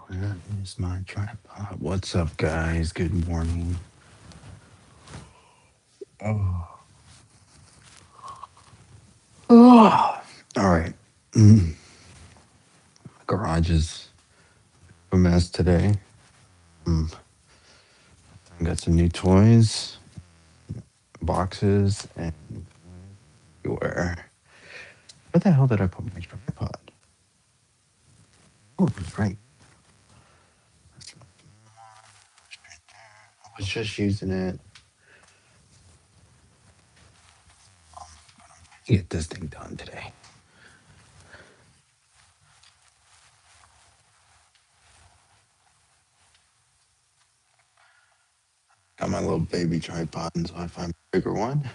Where is my tripod? What's up, guys? Good morning. Oh, oh. All right. Garage is a mess today. Mm, I got some new toys, boxes, and everywhere. Where the hell did I put my tripod? Oh, it's right. I was just using it to get this thing done today. Got my little baby tripod, and so I find a bigger one.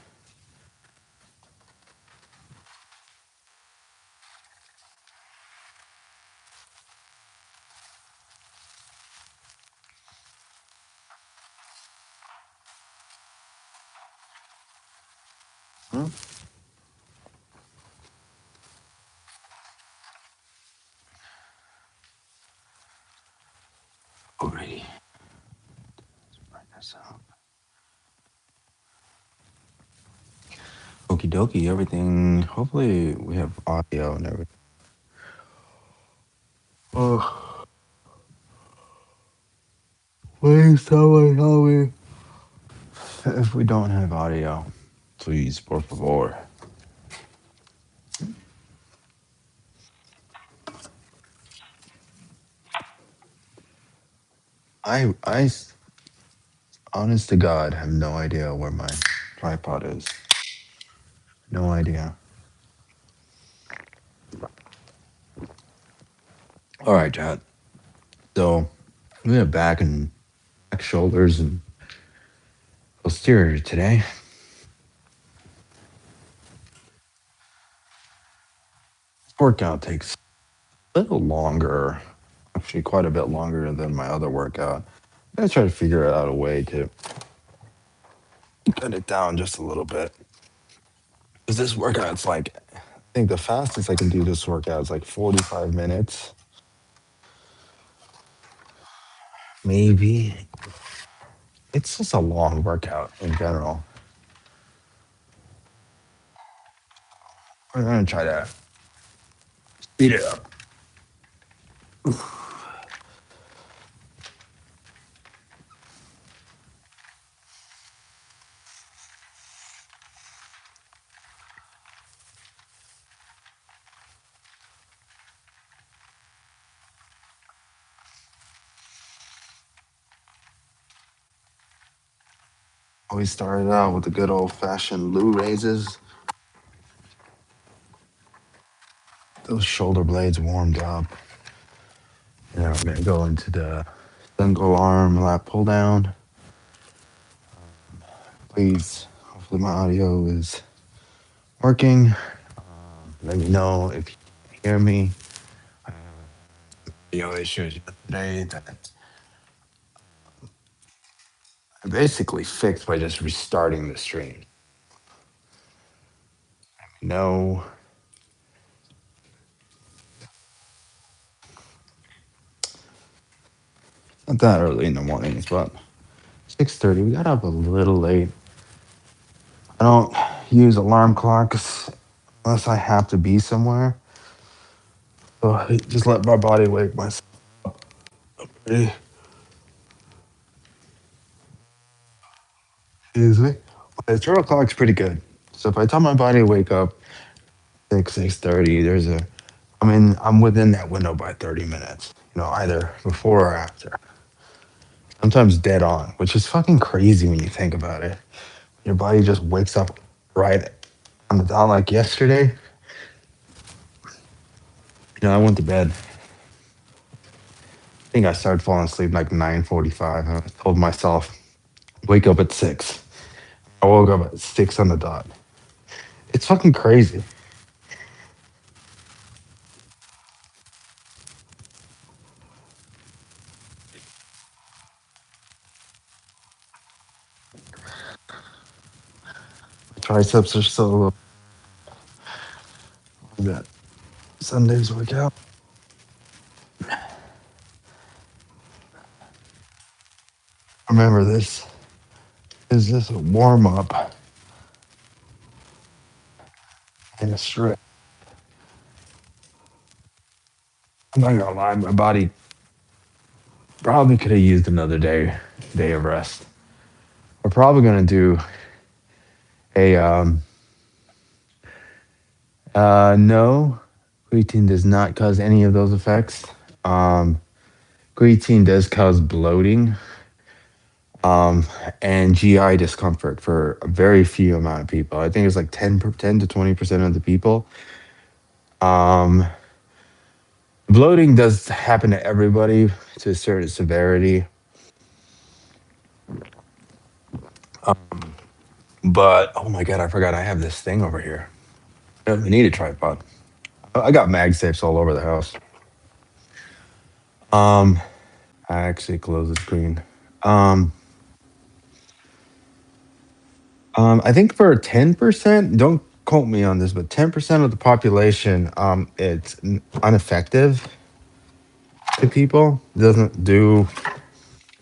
Hmm? Alrighty. Let's bring this up. Okie dokie, everything. Hopefully, we have audio and everything. Oh, please tell me if we don't have audio. Please, por favor. I, honest to God, have no idea where my tripod is. No idea. All right, Chad. So we have back, shoulders, and posterior today. Workout takes a little longer, actually quite a bit longer than my other workout. I try to figure out a way to cut it down just a little bit. Because this workout's like, I think the fastest I can do this workout is like 45 minutes, maybe. It's just a long workout in general. We're gonna try to speed it up. We started out with the good old fashioned Lou raises. Those shoulder blades warmed up. And now we're gonna go into the single arm lat pull down. Please, hopefully my audio is working. Let me know if you can hear me. Video issues yesterday that I basically fixed by just restarting the stream. No, not that early in the morning. It's about 6:30. We got up a little late. I don't use alarm clocks unless I have to be somewhere. So I just let my body wake myself up. Excuse me. But 0 o'clock's pretty good. So if I tell my body to wake up 6:30, I'm within that window by 30 minutes. Either before or after. Sometimes dead on, which is fucking crazy when you think about it. Your body just wakes up right on the dot. Like yesterday, I went to bed. I think I started falling asleep like 9:45, and I told myself, wake up at 6. I woke up at 6 on the dot. It's fucking crazy. Triceps are so that Sundays workout. Remember this. Is this a warm up and a stretch? I'm not gonna lie, my body probably could have used another day of rest. We're probably gonna do a no. Creatine does not cause any of those effects. Um, Creatine does cause bloating um, and GI discomfort for a very few amount of people. I think it's like 10 to 20% of the people. Um, Bloating does happen to everybody to a certain severity, but oh my god, I forgot I have this thing over here. I need a tripod. I got mag safes all over the house. Um, I actually closed the screen. Um, I think for 10%, don't quote me on this, but 10% of the population, it's ineffective to people. It doesn't do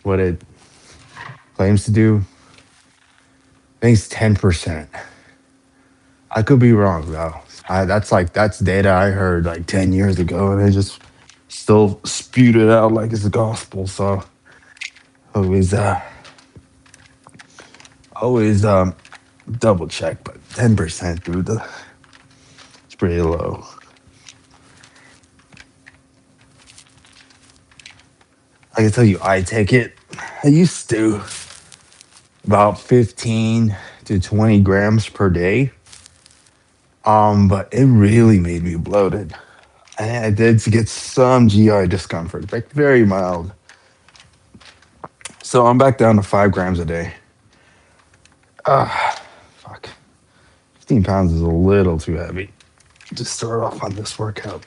what it claims to do. I think it's 10%. I could be wrong though. That's data I heard like 10 years ago, and they just still spewed it out like it's the gospel. So always, always double check. But 10%, dude, it's pretty low. I can tell you, I take it. I used to about 15 to 20 grams per day. But it really made me bloated. And I did get some GI discomfort, like very mild. So I'm back down to 5 grams a day. Fuck. 15 pounds is a little too heavy to start off on this workout.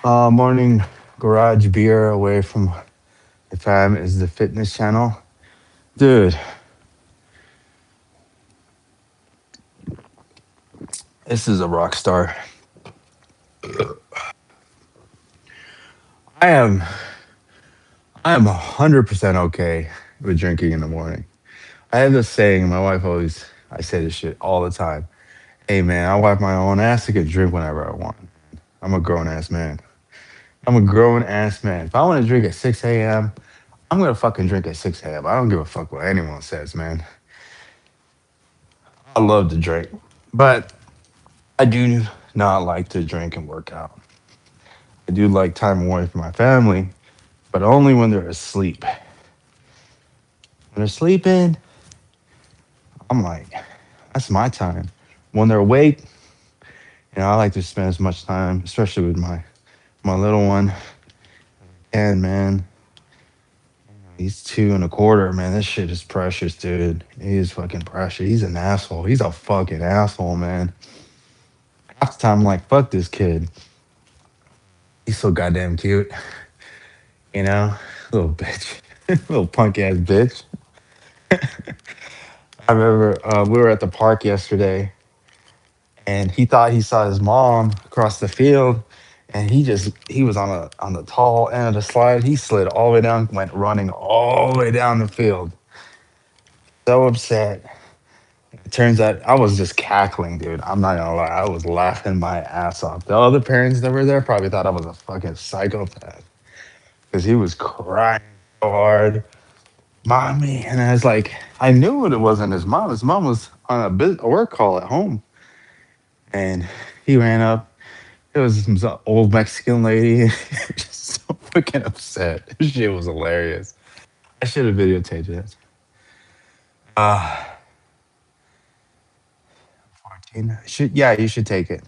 Morning garage beer away from the fam is the fitness channel. Dude, this is a rock star. I am I am 100% okay with drinking in the morning. I have this saying, my wife always, I say this shit all the time. Hey man, I wipe my own ass to get drink whenever I want. I'm a grown ass man. I'm a grown ass man. If I want to drink at 6 a.m., I'm gonna fucking drink at 6 a.m. I don't give a fuck what anyone says, man. I love to drink, but I do not like to drink and work out. I do like time away from my family, but only when they're asleep. When they're sleeping, I'm like, that's my time. When they're awake, I like to spend as much time, especially with my little one. And man, he's 2 and a quarter. Man, this shit is precious, dude. He is fucking precious. He's an asshole. He's a fucking asshole, man. Half the time, I'm like, fuck this kid. He's so goddamn cute, you know, little bitch, little punk ass bitch. I remember we were at the park yesterday, and he thought he saw his mom across the field, and he was on the tall end of the slide. He slid all the way down, went running all the way down the field. So upset. It turns out I was just cackling, dude. I'm not gonna lie, I was laughing my ass off. The other parents that were there probably thought I was a fucking psychopath because he was crying so hard. Mommy, and I was like, I knew it wasn't his mom. His mom was on a work call at home, and he ran up. It was some old Mexican lady. Just so fucking upset. This shit was hilarious. I should have videotaped it. Uh 14. Yeah, you should take it.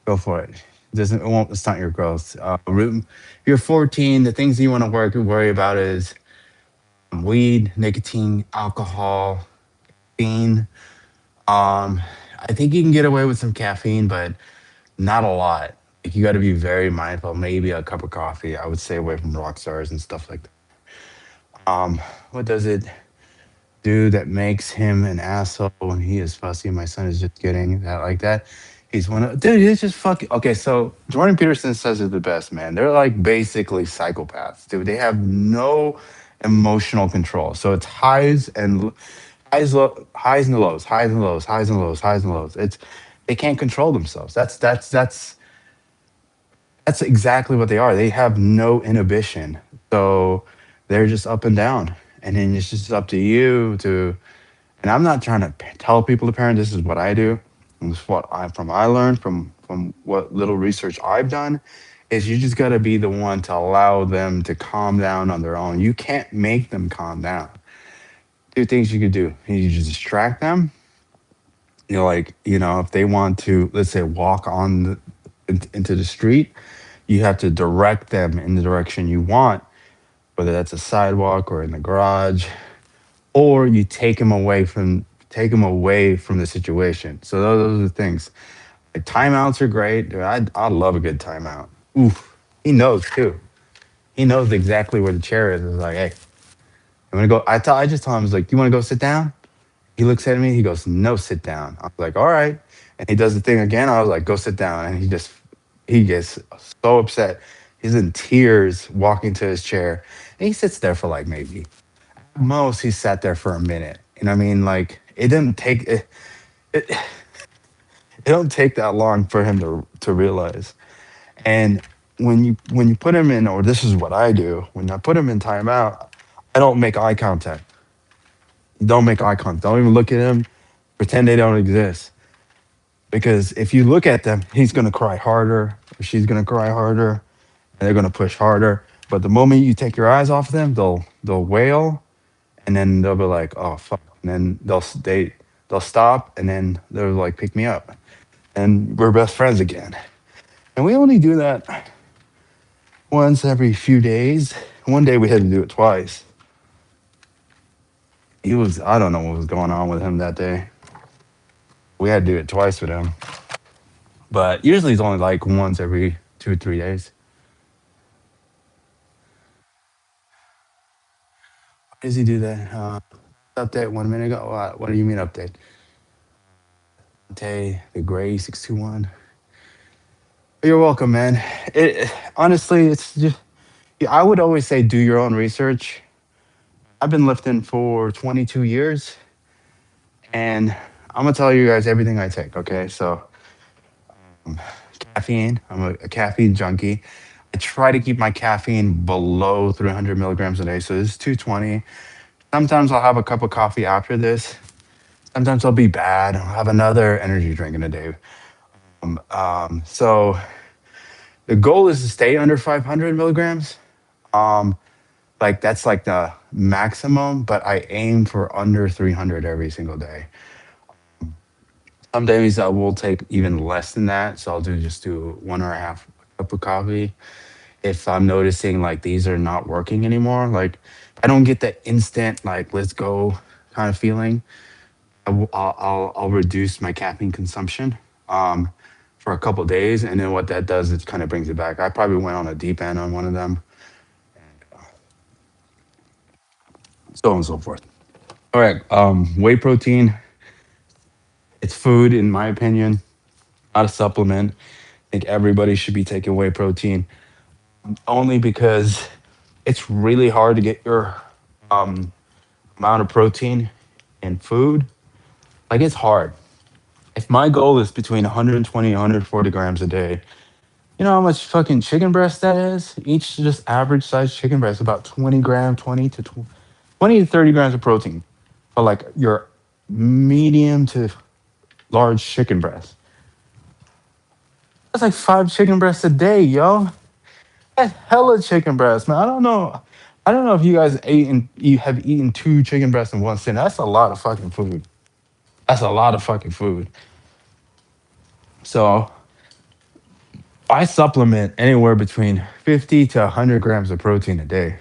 Go for it. It won't stunt your growth. You're 14. The things you want to worry about is weed, nicotine, alcohol, caffeine. Um, I think you can get away with some caffeine, but not a lot. Like you got to be very mindful. Maybe a cup of coffee. I would stay away from rock stars and stuff like that. What does it do that makes him an asshole when he is fussy? My son is just getting that like that. He's one of dude. He's just fucking okay. So Jordan Peterson says it the best, man. They're like basically psychopaths, dude. They have no emotional control. So it's highs and lows, highs and lows, highs and lows, highs and lows. It's they can't control themselves. That's exactly what they are. They have no inhibition. So they're just up and down. And then it's just up to you to, and I'm not trying to tell people to parent. This is what I do. And this is what I learned from what little research I've done is you just got to be the one to allow them to calm down on their own. You can't make them calm down. Two things you could do. You just distract them. Like, if they want to, let's say, walk into the street, you have to direct them in the direction you want, whether that's a sidewalk or in the garage, or you take them away from the situation. So those are the things. Like timeouts are great. Dude, I love a good timeout. Oof. He knows too. He knows exactly where the chair is. It's like, hey, I'm gonna go. I just told him, I was like, you want to go sit down? He looks at me. He goes, no, sit down. I was like, all right. And he does the thing again. I was like, go sit down. And he gets so upset. He's in tears walking to his chair. And he sits there for like maybe most he sat there for a minute. And I mean, like it don't take that long for him to realize. And when you put him in, or this is what I do, when I put him in timeout, I don't make eye contact. Don't make eye contact. Don't even look at him. Pretend they don't exist. Because if you look at them, he's gonna cry harder, or she's gonna cry harder, and they're gonna push harder. But the moment you take your eyes off of them, they'll wail, and then they'll be like, "Oh fuck," and then they'll stop, and then they'll like pick me up, and we're best friends again. And we only do that once every few days. One day we had to do it twice. I don't know what was going on with him that day. We had to do it twice with him, but usually it's only like once every 2 or 3 days. Why does he do that? Update 1 minute ago. What do you mean update? Tay the Gray 621. You're welcome, man. It honestly, it's just yeah, I would always say do your own research. I've been lifting for 22 years, and I'm gonna tell you guys everything I take. Okay, so caffeine. I'm a caffeine junkie. I try to keep my caffeine below 300 milligrams a day. So this is 220. Sometimes I'll have a cup of coffee after this. Sometimes I'll be bad. I'll have another energy drink in a day. So the goal is to stay under 500 milligrams. Um, like that's like the maximum, but I aim for under 300 every single day. Some days I will take even less than that. So I'll just do one or a half cup of coffee. If I'm noticing like these are not working anymore, like I don't get that instant like let's go kind of feeling. I'll reduce my caffeine consumption for a couple days, and then what that does is kind of brings it back. I probably went on a deep end on one of them, so on and so forth. All right, whey protein. It's food, in my opinion, not a supplement. I think everybody should be taking whey protein only because it's really hard to get your um, amount of protein in food. Like it's hard. If my goal is between 120 and 140 grams a day, you know how much fucking chicken breast that is? Each just average size chicken breast, about 20 grams, 20 to 30 grams of protein for like your medium to large chicken breast. That's like 5 chicken breasts a day, yo. That's hella chicken breast, man. I don't know. I don't know if you guys you have eaten 2 chicken breasts in one sitting. That's a lot of fucking food. That's a lot of fucking food. So I supplement anywhere between 50 to 100 grams of protein a day.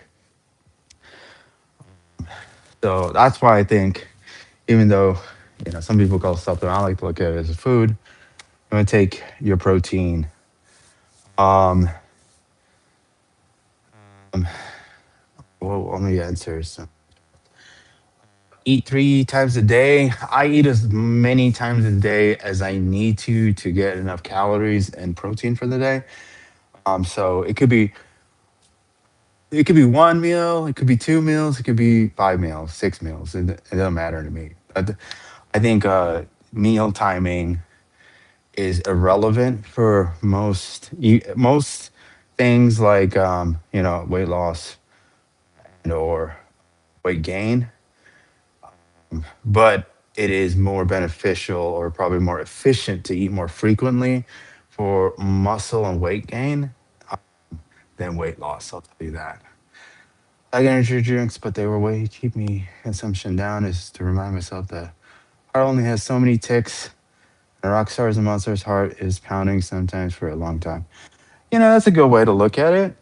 So that's why I think, even though some people call it supplement, I like to look at it as a food. I'm gonna take your protein. Um, well, let me answer. So eat 3 times a day. I eat as many times a day as I need to get enough calories and protein for the day. So it could be one meal, it could be 2 meals, it could be 5 meals, 6 meals. It doesn't matter to me. I think meal timing is irrelevant for most things like weight loss and or weight gain, but it is more beneficial or probably more efficient to eat more frequently for muscle and weight gain than weight loss. I'll tell you that. I got energy drinks, but they were way to keep me consumption down. Is to remind myself that heart only has so many ticks. A rock star's and monster's heart is pounding sometimes for a long time. That's a good way to look at it.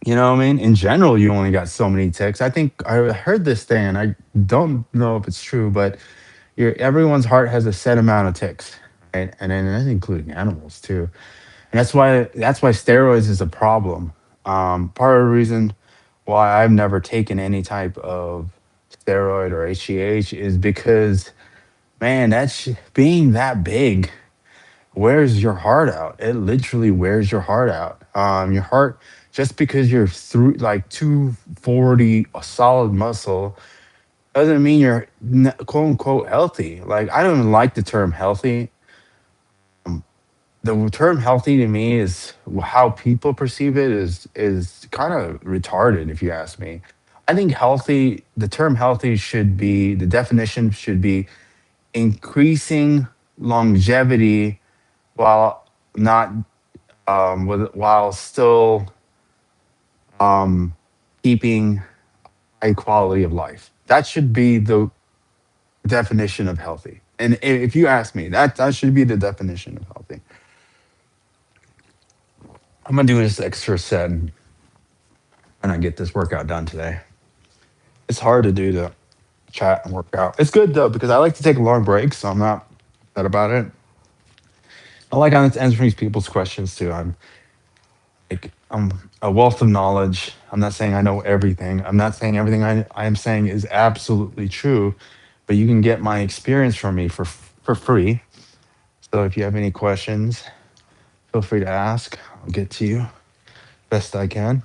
You know what I mean? In general, you only got so many ticks. I think I heard this thing, and I don't know if it's true, but everyone's heart has a set amount of ticks, right? And then that's including animals too. And that's why steroids is a problem. Part of the reason why I've never taken any type of steroid or HGH is because, man, being that big wears your heart out. It literally wears your heart out. Your heart, just because you're through like 240 a solid muscle, doesn't mean you're quote unquote healthy. Like, I don't even like the term healthy. The term healthy to me is how people perceive it is kind of retarded, if you ask me. I think the term healthy should be, the definition should be increasing longevity while not while still keeping a quality of life. That should be the definition of healthy. And if you ask me, that should be the definition of healthy. I'm gonna do this extra set and I get this workout done today. It's hard to do the chat and work out. It's good though because I like to take long breaks, so I'm not upset about it. I like answering people's questions too. I'm a wealth of knowledge. I'm not saying I know everything. I'm not saying everything I am saying is absolutely true, but you can get my experience from me for free. So if you have any questions, feel free to ask. I'll get to you best I can.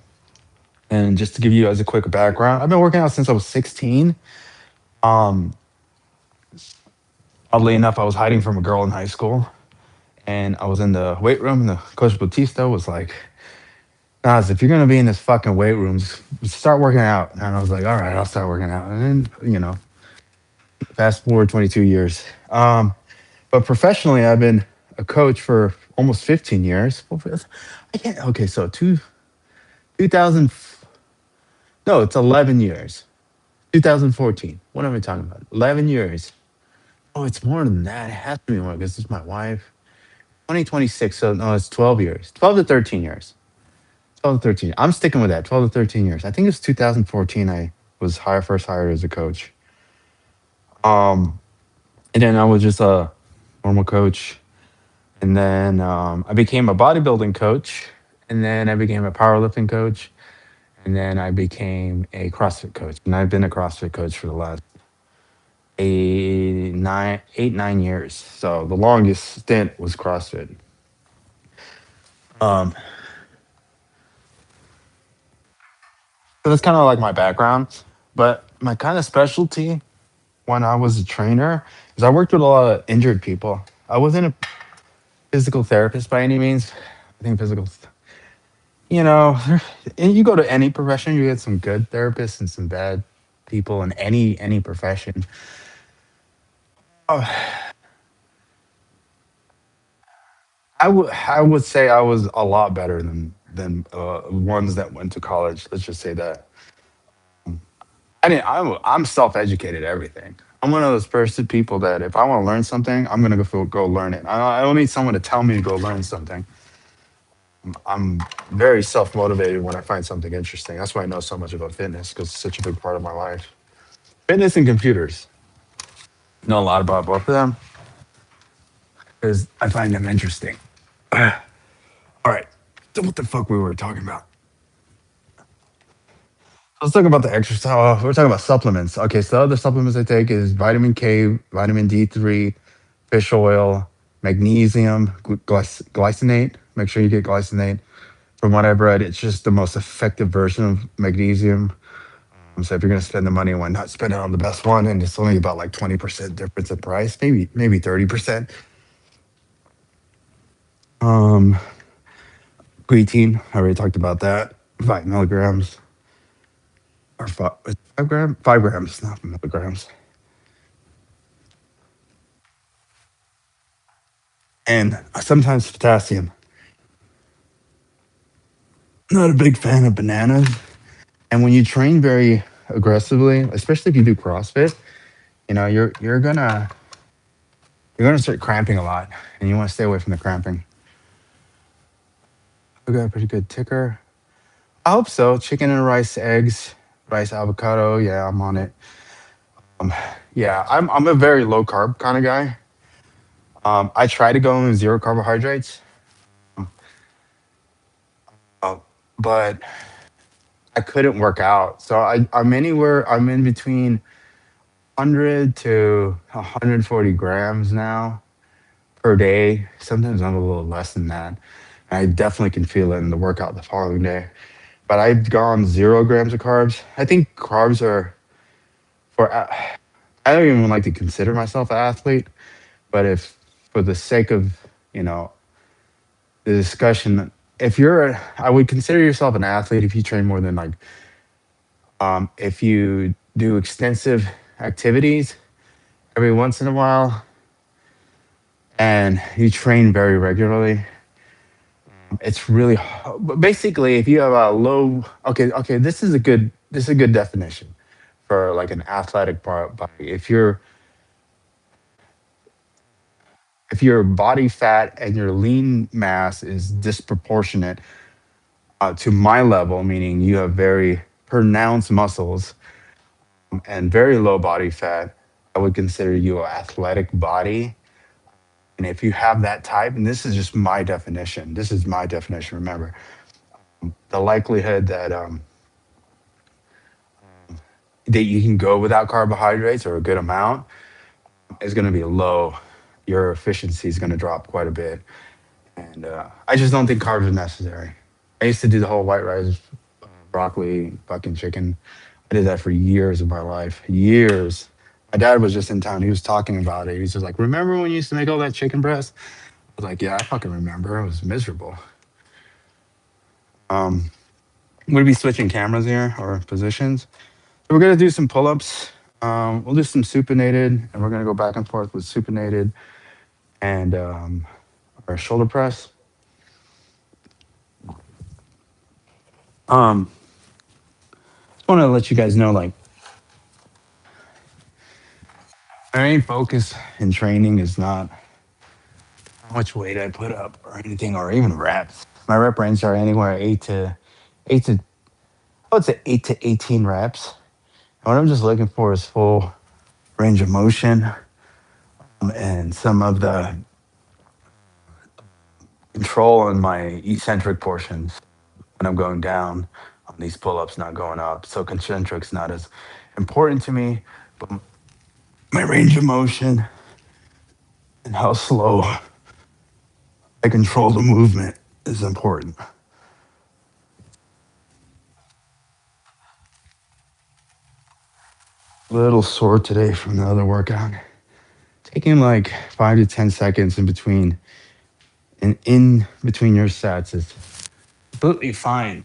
And just to give you as a quick background, I've been working out since I was 16. Um, Oddly enough, I was hiding from a girl in high school, and I was in the weight room, and the coach Batista was like, Nas, if you're gonna be in this fucking weight room, just start working out. And I was like, all right, I'll start working out. And then, fast forward 22 years. But professionally, I've been a coach for almost 15 years. I can't. Okay, so 2000. No, it's 11 years. 2014. What am I talking about? 11 years. Oh, it's more than that. It has to be more because it's my wife. 2026. So no, it's 12 years. 12 to 13 years. 12 to 13. I'm sticking with that. 12 to 13 years. I think it was 2014 I was first hired as a coach. And then I was just a normal coach. And then I became a bodybuilding coach. And then I became a powerlifting coach. And then I became a CrossFit coach. And I've been a CrossFit coach for the last 8, 9 years. So the longest stint was CrossFit. Um, so that's kind of like my background. But my kind of specialty when I was a trainer is I worked with a lot of injured people. I wasn't a physical therapist by any means. I think you know, and you go to any profession, you get some good therapists and some bad people in any profession. Oh, I would say I was a lot better than ones that went to college. Let's just say that. I didn't. I'm self-educated. Everything. I'm one of those people that if I want to learn something, I'm gonna go learn it. I don't need someone to tell me to go learn something. I'm very self-motivated when I find something interesting. That's why I know so much about fitness because it's such a big part of my life. Fitness and computers. Know a lot about both of them because I find them interesting. All right. So what the fuck we were talking about? Let's talk about the exercise. We're talking about supplements. Okay, so the other supplements I take is vitamin K, vitamin D3, fish oil, magnesium, glycinate. Make sure you get glycinate. From what I've read, it's just the most effective version of magnesium. So if you're going to spend the money, why not spend it on the best one? And it's only about like 20% difference in price, maybe 30%. Um, Creatine, I already talked about that. 5 milligrams or 5 grams, 5 grams, not milligrams. And sometimes potassium. Not a big fan of bananas. And when you train very aggressively, especially if you do CrossFit, you're gonna start cramping a lot, and you want to stay away from the cramping. We got a pretty good ticker. I hope so. Chicken and rice, eggs, rice, avocado. Yeah, I'm on it. Um, yeah, I'm a very low carb kind of guy. I try to go in zero carbohydrates, uh, but I couldn't work out. So I'm anywhere. I'm in between 100 to 140 grams now per day. Sometimes I'm a little less than that. I definitely can feel it in the workout the following day. But I've gone 0 grams of carbs. I think carbs are for. I don't even like to consider myself an athlete, but if for the sake of you know the discussion, if I would consider yourself an athlete if you train more than like if you do extensive activities every once in a while and you train very regularly. It's really basically if you have a low. Okay, this is a good definition for like an athletic body. If your body fat and your lean mass is disproportionate to my level, meaning you have very pronounced muscles and very low body fat, I would consider you an athletic body. And if you have that type, and this is just my definition, this is my definition, remember, the likelihood that you can go without carbohydrates or a good amount is going to be low. Your efficiency is going to drop quite a bit. And I just don't think carbs are necessary. I used to do the whole white rice, broccoli, fucking chicken. I did that for years of my life. Years. My dad was just in town. He was talking about it. He was just like, "Remember when you used to make all that chicken breast?" I was like, "Yeah, I fucking remember. It was miserable." Um, I'm gonna be switching cameras here or positions. So we're gonna do some pull-ups. We'll do some supinated, and we're gonna go back and forth with supinated and our shoulder press. Um, just want to let you guys know, like, our main focus in training is not how much weight I put up or anything, or even reps. My rep range are anywhere eight to I would say 8 to 18 reps. And what I'm just looking for is full range of motion and some of the control on my eccentric portions when I'm going down on these pull-ups, not going up. So concentric's not as important to me, but my range of motion and how slow I control the movement is important. A little sore today from the other workout. Taking like 5 to 10 seconds in between your sets is completely fine.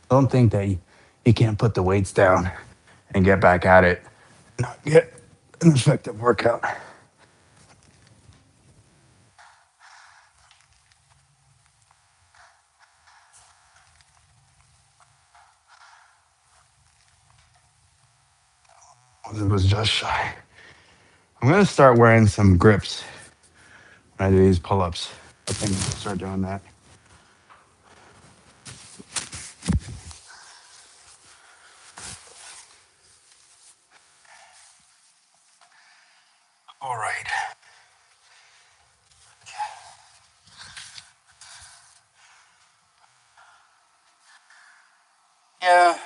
Don't think that you can't put the weights down and get back at it, not get an effective workout. It was just shy. I'm gonna start wearing some grips when I do these pull-ups. I think I'll start doing that. All right. Yeah,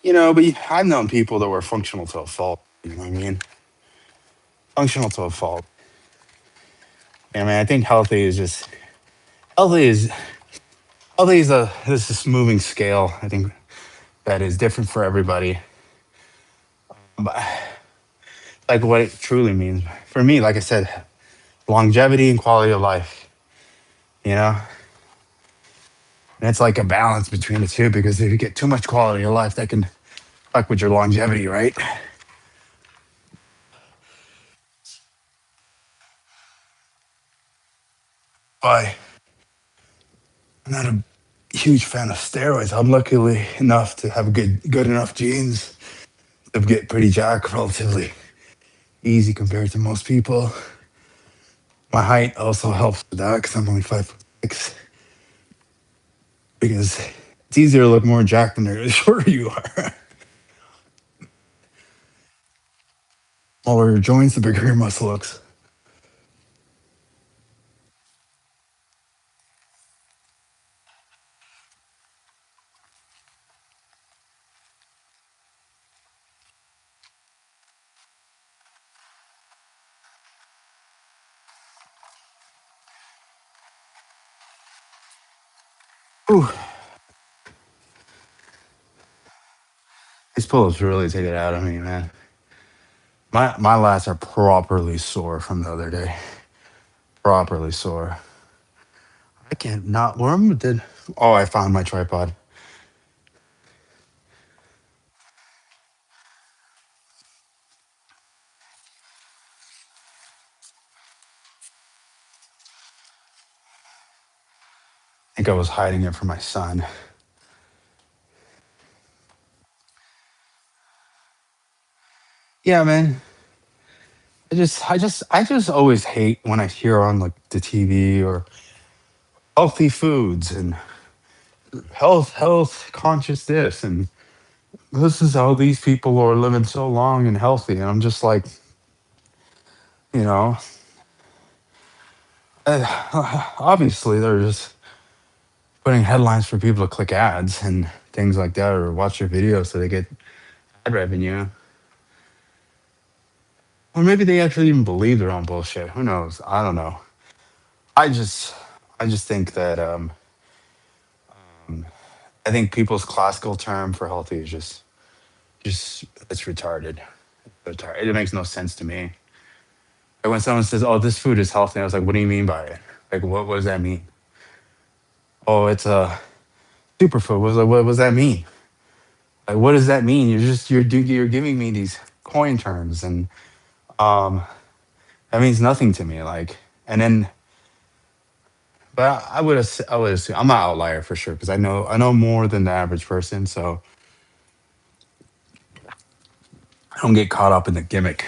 But I've known people that were functional to a fault. You know what I mean? Functional to a fault. I mean, I think healthy is healthy is a this moving scale. I think that is different for everybody. But like what it truly means for me, like I said, longevity and quality of life. You know, and it's like a balance between the two because if you get too much quality of life, that can fuck with your longevity, right? But I'm not a huge fan of steroids. I'm luckily enough to have good enough genes to get pretty jacked relatively easy compared to most people. My height also helps with that because I'm only 5'6". Because it's easier to look more jacked when the shorter you are. Smaller your joints, the bigger your muscle looks. Ooh, these pull-ups really take it out of me, man. My lats are properly sore from the other day. Properly sore. I can't not worm did. Oh, I found my tripod. I think I was hiding it from my son. Yeah, man. I just always hate when I hear on like the TV or healthy foods and health conscious this and this is how these people are living so long and healthy. And I'm just like, you know, obviously they're just putting headlines for people to click ads and things like that or watch their videos so they get ad revenue. Or maybe they actually even believe their own bullshit. Who knows? I don't know. I just I just think that I think people's classical term for healthy is just it's retarded. Retarded. It makes no sense to me. Like when someone says, "Oh, this food is healthy," I was like, "What do you mean by it? Like, what does that mean?" Oh, it's a superfood. What does that mean? Like, what does that mean? You're giving me these coin terms, and um, that means nothing to me. Like, and then, but I would assume I'm an outlier for sure because I know more than the average person, so I don't get caught up in the gimmick.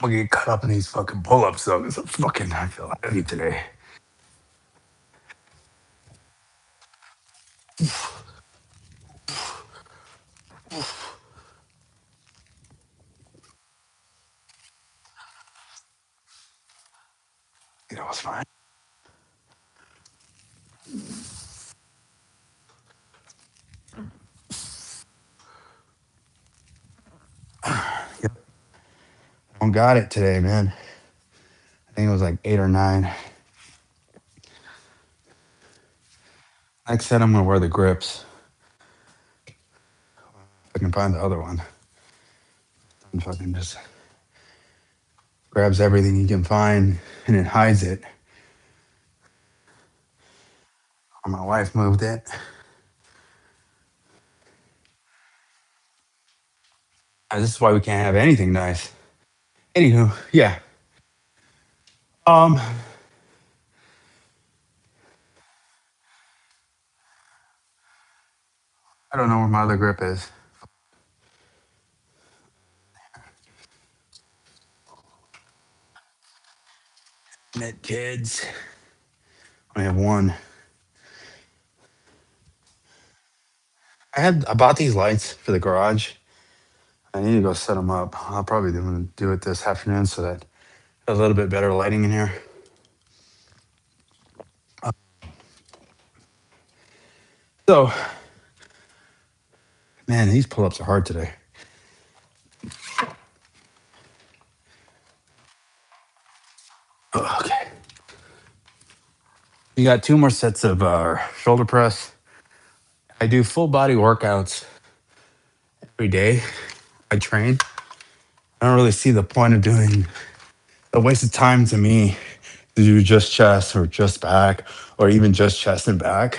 I'm gonna get caught up in these fucking pull-ups though. Cause I feel heavy today. You know, it's fine. Yep, I got it today, man. I think it was like 8 or 9. Like I said, I'm gonna wear the grips. If I can find the other one. And fucking just grabs everything he can find and then hides it. Or my wife moved it. This is why we can't have anything nice. Anywho, yeah. Um, I don't know where my other grip is. Net kids. I have one. I bought these lights for the garage. I need to go set them up. I'll probably do it this afternoon so that a little bit better lighting in here. So, man, these pull ups are hard today. Okay. We got two more sets of shoulder press. I do full body workouts every day. I train. I don't really see the point of doing a waste of time to me to do just chest or just back or even just chest and back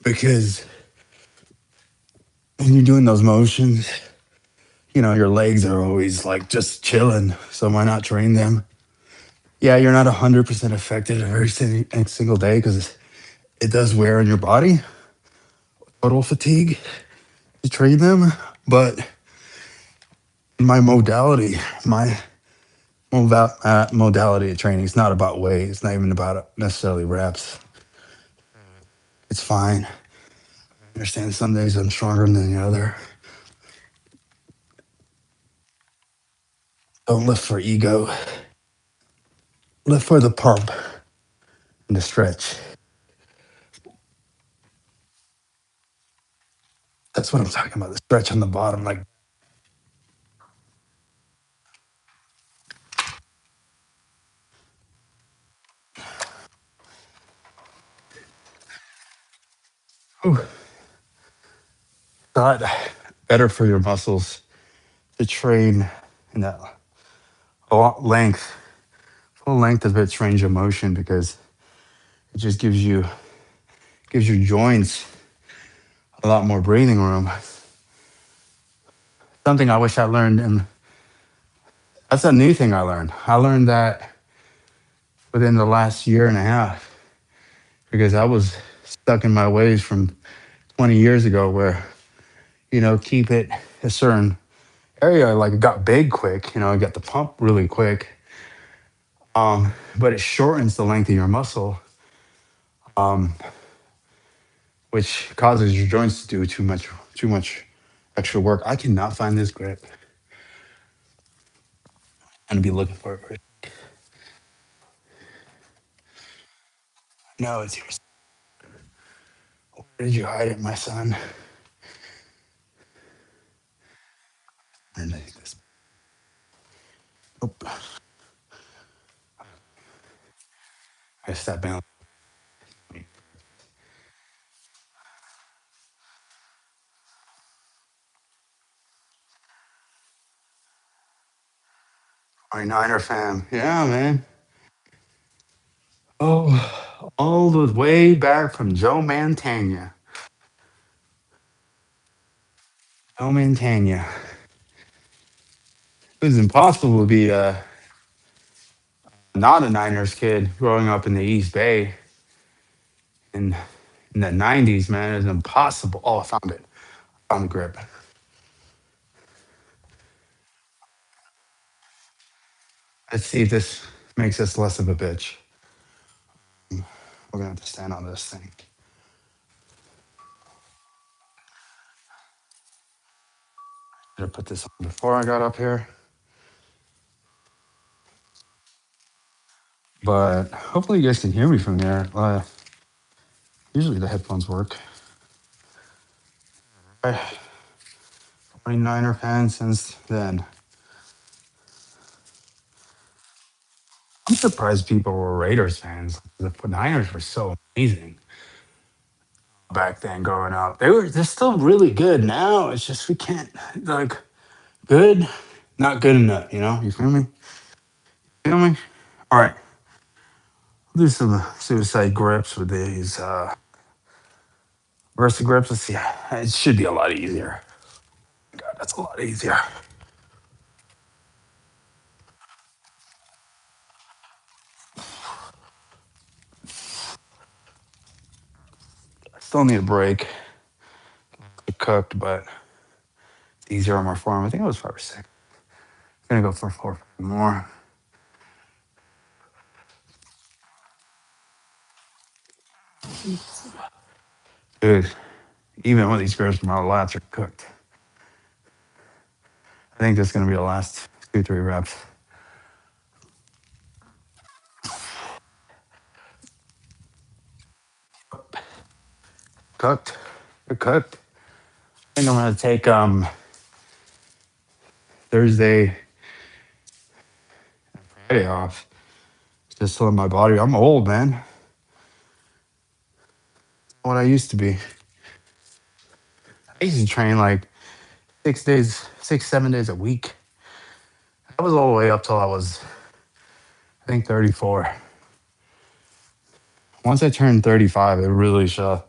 because when you're doing those motions, your legs are always like just chilling. So why not train them? Yeah, you're not 100% affected every single day because it does wear on your body, total fatigue to train them. But my modality of training is not about weight. It's not even about necessarily reps. It's fine. I understand some days I'm stronger than the other. Don't lift for ego. Lift for the pump and the stretch. That's what I'm talking about. The stretch on the bottom, like, whew, thought better for your muscles to train in that length, full length of its range of motion because it just gives your joints a lot more breathing room. Something I wish I learned, and that's a new thing I learned. I learned that within the last year and a half because I was stuck in my ways from 20 years ago where, keep it a certain area, like it got big quick, it got the pump really quick. But it shortens the length of your muscle, um, which causes your joints to do too much extra work. I cannot find this grip. I'm gonna be looking for it. No, it's yours. Where did you hide it, my son? Underneath this. Nope. I step down. 29er fam. Yeah, man. Oh, all the way back from Joe Montana. Joe Montana. It was impossible to be not a Niners kid growing up in the East Bay in in the 90s, man. It was impossible. Oh, I found it. Found the grip. Let's see if this makes us less of a bitch. We're gonna have to stand on this thing. Should have put this on before I got up here. But hopefully you guys can hear me from there. Usually the headphones work. 49er fan since then. I'm surprised people were Raiders fans. The Niners were so amazing back then growing up. They're still really good now. It's just we can't like good, not good enough, You feel me? Feel me? All right. We'll do some suicide grips with these versa grips. Let's see. It should be a lot easier. God, that's a lot easier. I still need a break. It cooked, but it's easier on my form. I think it was 5 or 6. I'm gonna go for 4 more. Dude, even with these grips, my lats are cooked. I think this is gonna be the last 2, 3 reps. Cooked. They're cooked. I think I'm gonna take Thursday, Friday off just to let my body. I'm old, man. What I used to be. I used to train like 6 days, 7 days a week. I was all the way up till I was, I think, 34. Once I turned 35, I really should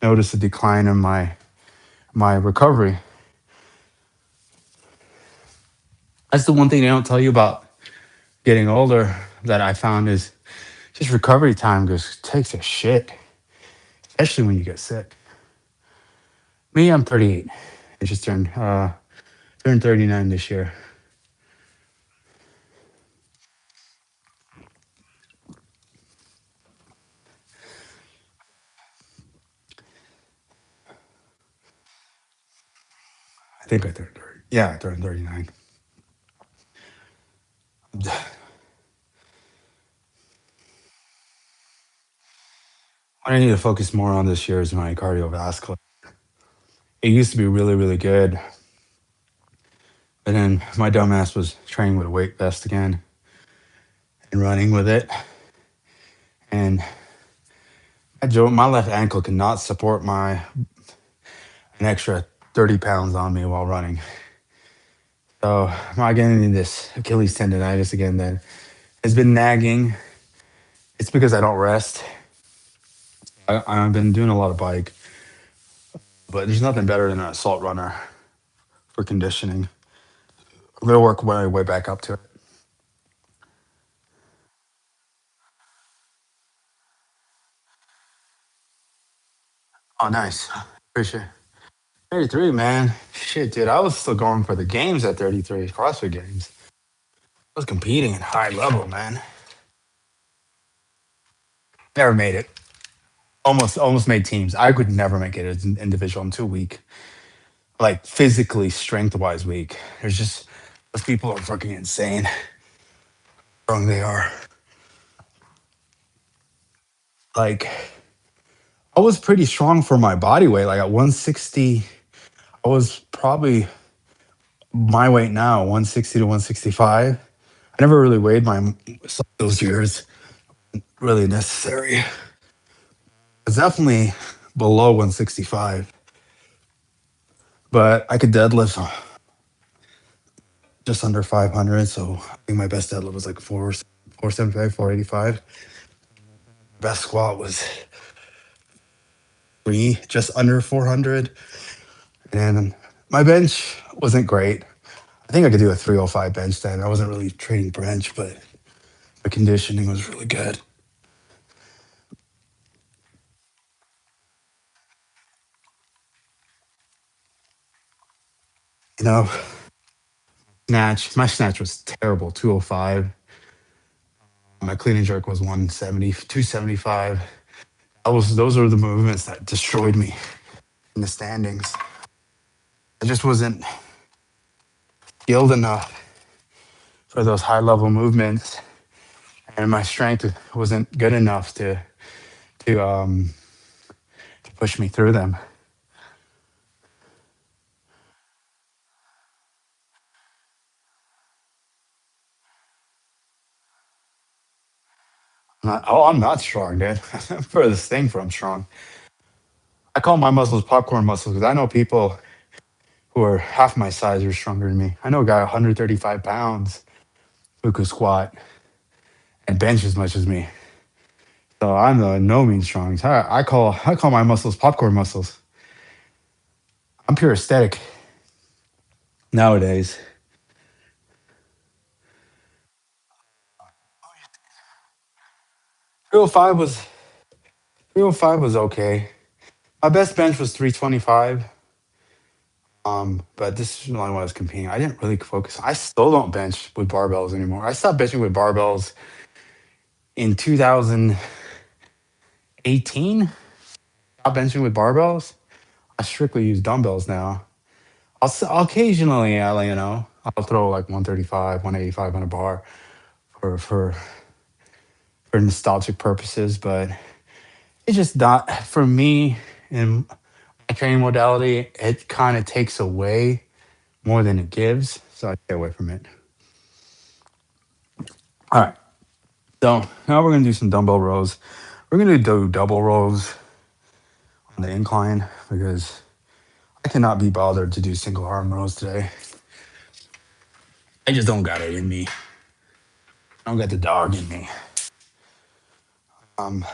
notice a decline in my recovery. That's the one thing they don't tell you about getting older that I found is just recovery time just takes a shit, especially when you get sick. Me, I'm 38. I just turned 39 this year. I think I turned 30. Yeah, I turned 39. What I need to focus more on this year is my cardiovascular. It used to be really, really good, but then my dumbass was training with a weight vest again and running with it, and my left ankle cannot support my an extra 30 pounds on me while running. So I'm getting this Achilles tendonitis again that has been nagging. It's because I don't rest. I've been doing a lot of bike, but there's nothing better than an assault runner for conditioning. I'm gonna work my way back up to it. Oh, nice. Appreciate it. 33, man. Shit, dude. I was still going for the games at 33, CrossFit games. I was competing at high level, man. Never made it. Almost made teams. I could never make it as an individual. I'm too weak. Like physically, strength wise, weak. There's just those people are fucking insane. How strong they are. Like I was pretty strong for my body weight. Like at 160, I was probably my weight now, 160 to 165. I never really weighed myself those years. Really necessary. It's definitely below 165, but I could deadlift just under 500. So I think my best deadlift was like 475, 485. Best squat was just under 400. And my bench wasn't great. I think I could do a 305 bench then. I wasn't really training bench, but the conditioning was really good. You know, my snatch was terrible, 205. My clean and jerk was 170, 275. Those are the movements that destroyed me in the standings. I just wasn't skilled enough for those high level movements, and my strength wasn't good enough to to push me through them. I'm not strong, dude. For this thing, for I'm strong. I call my muscles popcorn muscles because I know people who are half my size are stronger than me. I know a guy 135 pounds who could squat and bench as much as me. So I'm no means strong. So I call my muscles popcorn muscles. I'm pure aesthetic nowadays. 305 was 305 was okay. My best bench was 325. But this is the only one I was competing. I didn't really focus. I still don't bench with barbells anymore. I stopped benching with barbells in 2018. Stopped benching with barbells. I strictly use dumbbells now. I'll occasionally, I'll throw like 135, 185 on a bar for for for nostalgic purposes, but it's just not for me and my training modality, it kind of takes away more than it gives. So I stay away from it. All right. So now we're gonna do some dumbbell rows. We're gonna do double rows on the incline because I cannot be bothered to do single arm rows today. I just don't got it in me. I don't got the dog in me. Um,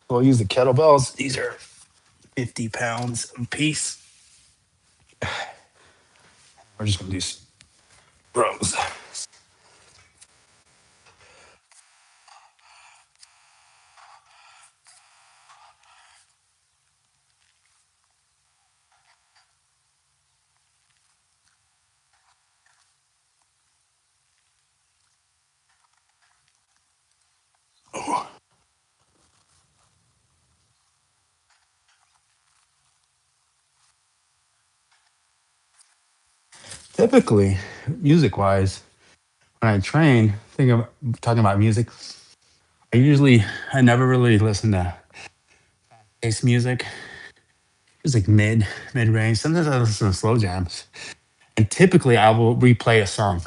we'll use the kettlebells. These are 50 pounds a piece. We're just gonna do some rows. Typically, music wise, when I train, think of talking about music. I never really listen to bass music. It's like mid range. Sometimes I listen to slow jams, and typically I will replay a song,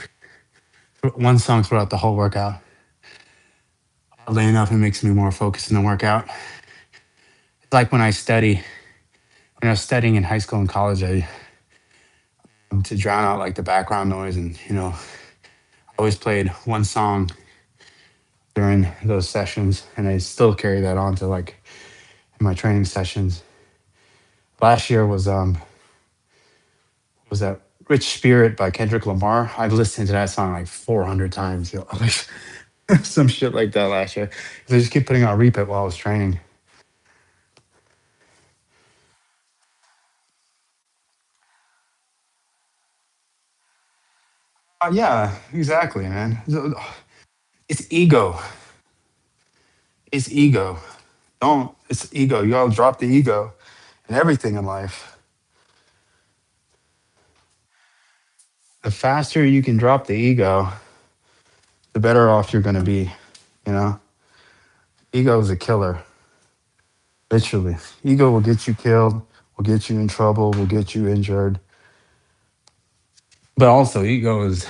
one song throughout the whole workout. Oddly enough, it makes me more focused in the workout. It's like when I was studying in high school and college, I to drown out like the background noise, and I always played one song during those sessions, and I still carry that on to like in my training sessions. Last year was that Rich Spirit by Kendrick Lamar. I've listened to that song like 400 times, like some shit like that last year. I just keep putting on repeat while I was training. Yeah, exactly, man. It's ego. It's ego. Don't. It's ego. You gotta drop the ego in everything in life. The faster you can drop the ego, the better off you're gonna be. You know, ego is a killer. Literally, ego will get you killed. Will get you in trouble. Will get you injured. But also, ego is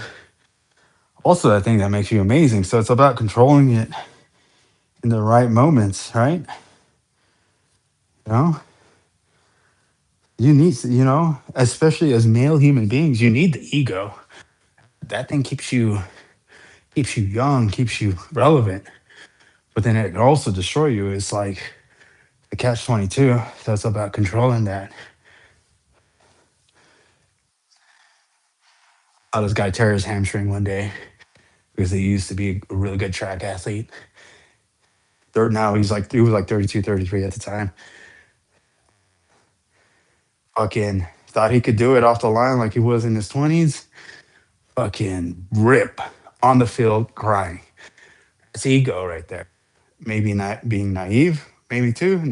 also that thing that makes you amazing. So it's about controlling it in the right moments, right? You know, especially as male human beings, you need the ego. That thing keeps you young, keeps you relevant. But then it can also destroy you. It's like the catch 22. So it's about controlling that. How this guy tear his hamstring one day because he used to be a really good track athlete. Now he was like 32, 33 at the time. Fucking thought he could do it off the line like he was in his 20s. Fucking rip on the field crying. It's ego right there. Maybe not being naive, maybe too,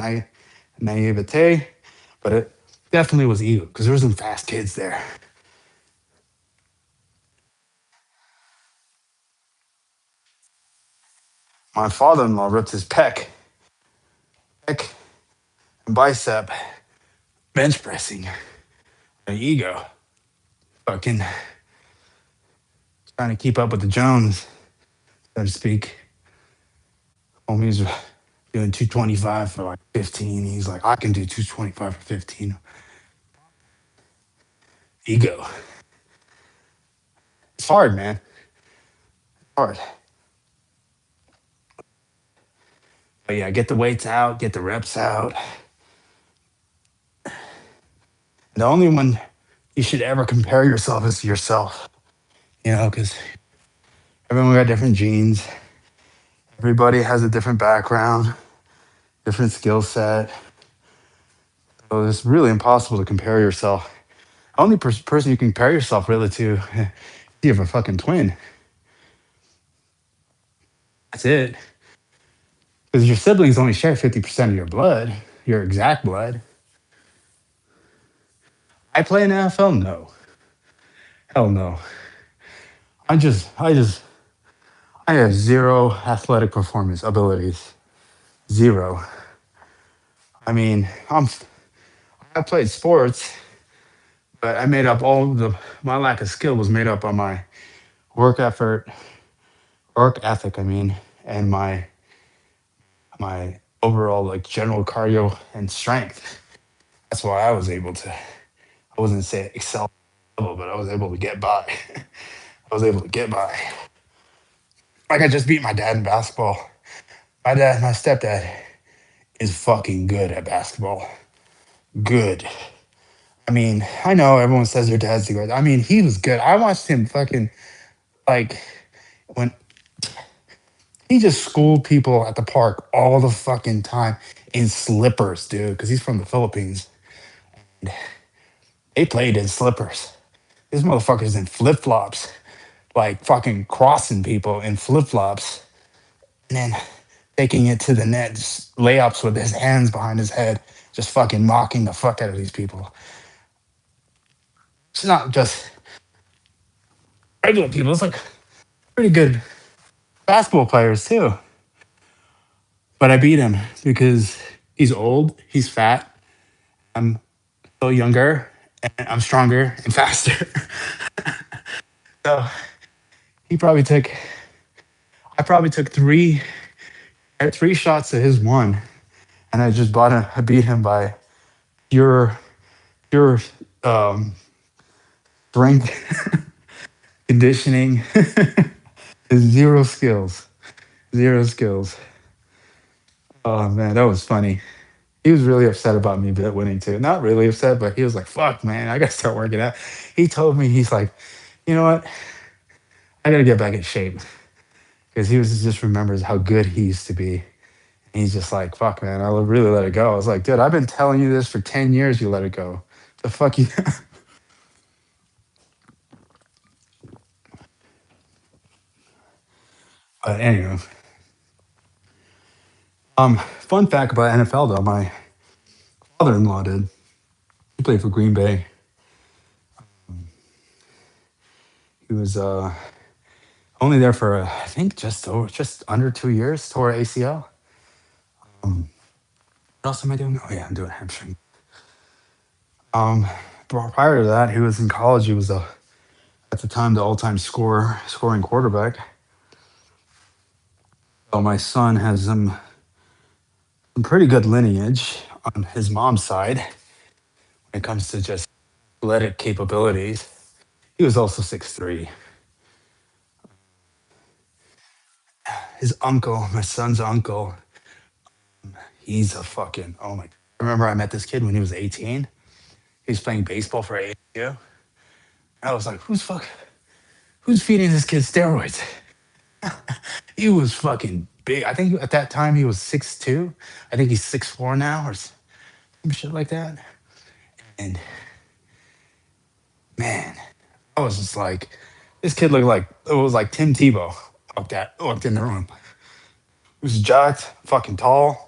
naivete, but it definitely was ego because there were some fast kids there. My father-in-law ripped his pec and bicep bench pressing. An ego. Fucking trying to keep up with the Jones, so to speak. Homies doing 225 for like 15. He's like, I can do 225 for 15. Ego. It's hard, man. It's hard. But yeah, get the weights out, get the reps out. The only one you should ever compare yourself is to yourself, because everyone got different genes. Everybody has a different background, different skill set. So it's really impossible to compare yourself. The only person you can compare yourself really to, you have a fucking twin. That's it. Because your siblings only share 50% of your blood, your exact blood. I play in the NFL? No. Hell no. I have zero athletic performance abilities. Zero. I mean, I played sports, but I made up all the my lack of skill was made up on my work effort, work ethic. I mean, and my overall like general cardio and strength. That's why I was able to. I wasn't say excel level, but I was able to get by. I was able to get by. Like I just beat my dad in basketball. My stepdad is fucking good at basketball. Good. I mean, I know everyone says their dad's the great. I mean, he was good. I watched him fucking like when he just schooled people at the park all the fucking time in slippers, dude, because he's from the Philippines. They played in slippers. This motherfucker's in flip flops, like fucking crossing people in flip flops, and then taking it to the net, just layups with his hands behind his head, just fucking mocking the fuck out of these people. It's not just regular people, it's like pretty good basketball players too. But I beat him because he's old, he's fat, I'm still younger, and I'm stronger and faster. So he probably took, I probably took I had three shots to his one, and I beat him by pure, pure um, strength, conditioning, zero skills, zero skills. Oh man, that was funny. He was really upset about me winning too. Not really upset, but he was like, "Fuck, man, I gotta start working out." He told me he's like, "You know what? I gotta get back in shape," because he was just remembers how good he used to be. And he's just like, "Fuck, man, I really let it go." I was like, "Dude, I've been telling you this for 10 years. You let it go. The fuck you." But anyway, fun fact about NFL though, my father-in-law did. He played for Green Bay. He was only there for I think just under 2 years. Tore ACL. What else am I doing? Oh yeah, I'm doing hamstring. Um, Prior to that, he was in college. He was at the time the all-time scoring quarterback. So my son has some pretty good lineage on his mom's side when it comes to just athletic capabilities. He was also 6'3". His uncle, my son's uncle, he's a fucking oh my. I remember I met this kid when he was 18. He was playing baseball for ASU. I was like, who's feeding this kid steroids? He was fucking big. I think at that time he was 6'2". I think he's 6'4" now or some shit like that. And man, I was just like, this kid looked like it was like Tim Tebow walked in the room. He was jacked, fucking tall.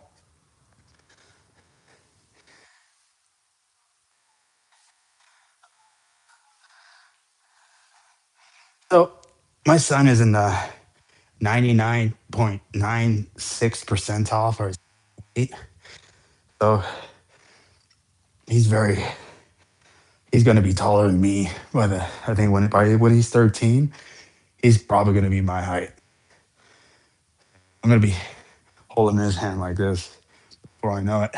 So my son is in the 99.96 percentile for his weight. So he's very he's gonna be taller than me by the I think when he's 13, he's probably gonna be my height. I'm gonna be holding his hand like this before I know it.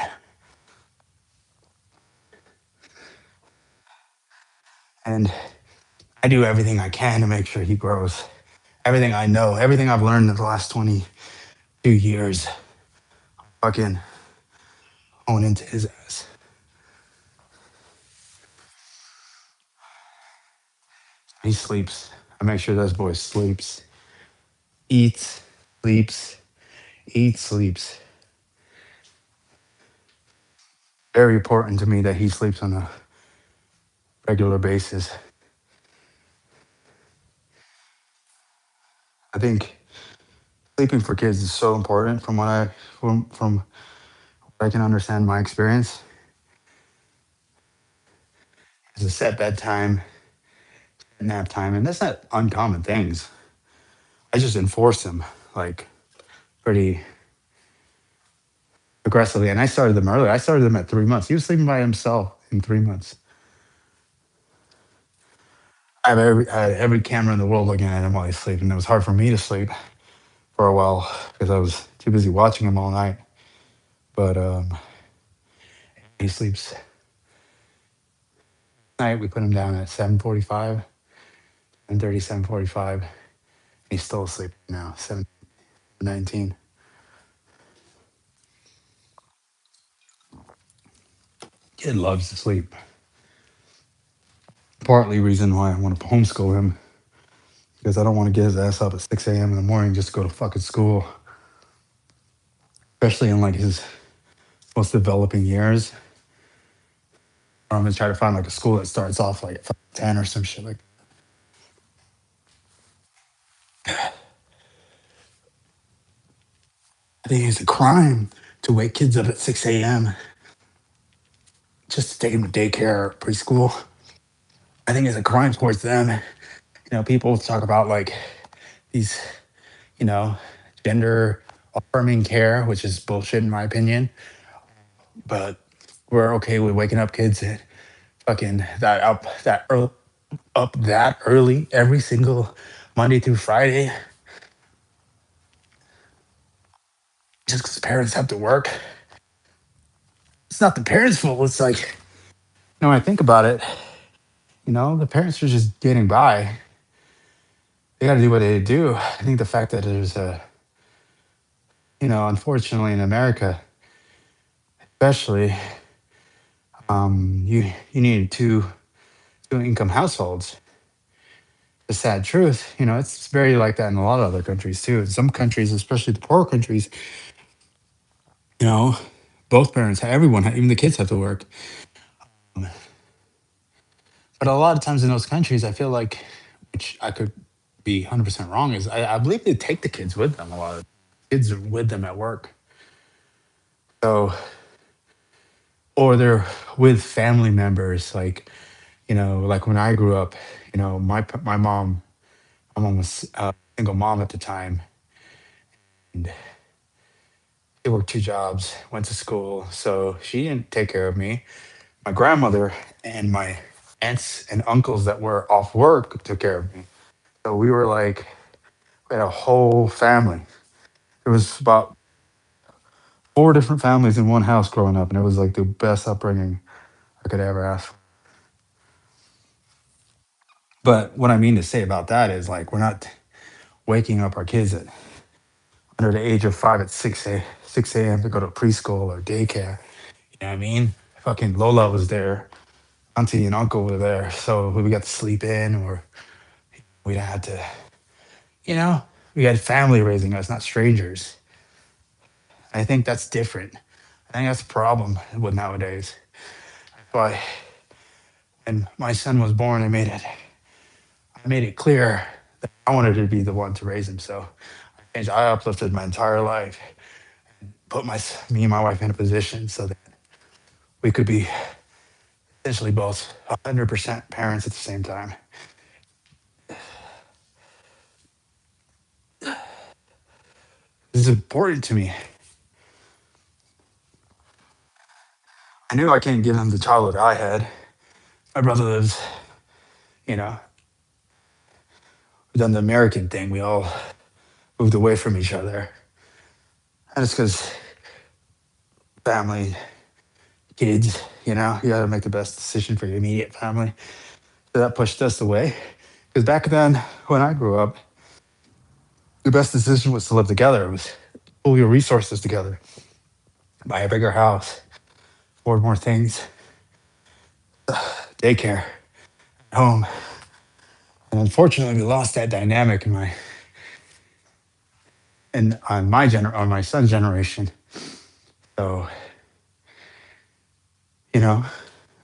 And I do everything I can to make sure he grows. Everything I know, everything I've learned in the last 22 years, fucking hone into his ass. He sleeps. I make sure this boy sleeps, eats, sleeps, eats, sleeps. Very important to me that he sleeps on a regular basis. I think sleeping for kids is so important from what I can understand my experience. Is a set bedtime, nap time, and that's not uncommon things. I just enforce them like pretty aggressively. And I started them early. I started them at 3 months. He was sleeping by himself in 3 months. I had every camera in the world looking at him while he's sleeping. It was hard for me to sleep for a while because I was too busy watching him all night. But he sleeps night. We put him down at 7:45, 7:30, 7:45. He's still asleep now, 7:19. Kid loves to sleep. Partly reason why I want to homeschool him because I don't want to get his ass up at 6 a.m. in the morning just to go to fucking school, especially in like his most developing years. I'm gonna try to find like a school that starts off like at 10 or some shit like. I think it's a crime to wake kids up at 6 a.m. just to take them to daycare or preschool. I think it's a crime towards them. People talk about like these, you know, gender affirming care, which is bullshit in my opinion. But we're okay with waking up kids at fucking up that early every single Monday through Friday just because parents have to work. It's not the parents' fault. It's like, when I think about it, the parents are just getting by. They got to do what they do. I think the fact that there's unfortunately in America, especially, you need two income households. The sad truth, it's very like that in a lot of other countries too. In some countries, especially the poor countries, you know, both parents, everyone, even the kids have to work. But a lot of times in those countries, I feel like, which I could be 100% wrong, is I believe they take the kids with them. A lot of kids are with them at work. So, or they're with family members. Like when I grew up, my mom was a single mom at the time. And she worked two jobs, went to school. So she didn't take care of me. My grandmother and my aunts and uncles that were off work took care of me. So we had a whole family. There was about four different families in one house growing up, and it was like the best upbringing I could ever ask for. But what I mean to say about that is like we're not waking up our kids at under the age of 5 at 6 a.m. to go to preschool or daycare. You know what I mean? Fucking Lola was there, auntie and uncle were there, so we got to sleep in, or we had to, you know, we had family raising us, not strangers. I think that's different. I think that's a problem with nowadays. Why? And my son was born, I made it clear that I wanted to be the one to raise him. So I uplifted my entire life, put me and my wife in a position so that we could be essentially both 100% parents at the same time. This is important to me. I knew I can't give him the childhood I had. My brother lives, you know, we've done the American thing. We all moved away from each other. And it's because family, kids, you got to make the best decision for your immediate family. So that pushed us away. Because back then, when I grew up, the best decision was to live together. It was pull your resources together, buy a bigger house, afford more things, daycare, home. And unfortunately, we lost that dynamic on my son's generation. So, you know,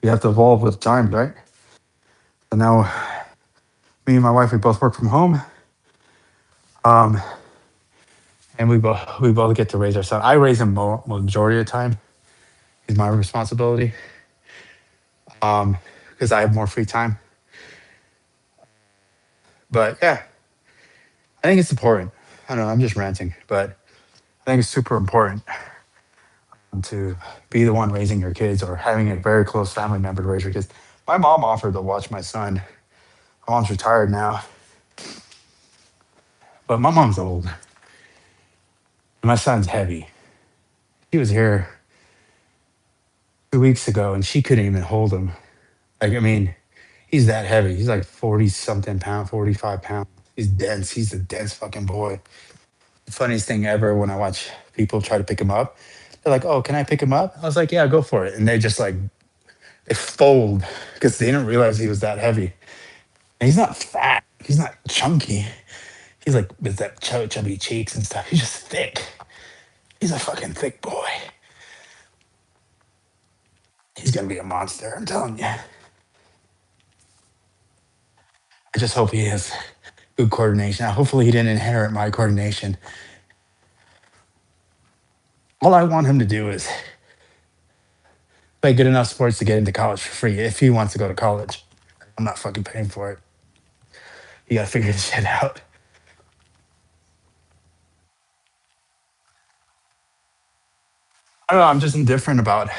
you have to evolve with times, right? So now, me and my wife, we both work from home, um, and we both get to raise our son. I raise him majority of the time. Is my responsibility, because I have more free time. But yeah, I think it's important. I don't know. I'm just ranting, but I think it's super important to be the one raising your kids or having a very close family member to raise your kids. My mom offered to watch my son. My mom's retired now, but my mom's old. My son's heavy. He was here 2 weeks ago and she couldn't even hold him. Like, I mean, he's that heavy. He's like 40 something pound, 45 pounds. He's dense. He's a dense fucking boy. The funniest thing ever when I watch people try to pick him up, they're like, "Oh, can I pick him up?" I was like, "Yeah, go for it." And they just like, they fold because they didn't realize he was that heavy. And he's not fat. He's not chunky. He's like with that chubby cheeks and stuff. He's just thick. He's a fucking thick boy. He's gonna be a monster. I'm telling you. I just hope he has good coordination. Hopefully, he didn't inherit my coordination. All I want him to do is play good enough sports to get into college for free if he wants to go to college. I'm not fucking paying for it. You gotta figure this shit out. I don't know. I'm just indifferent about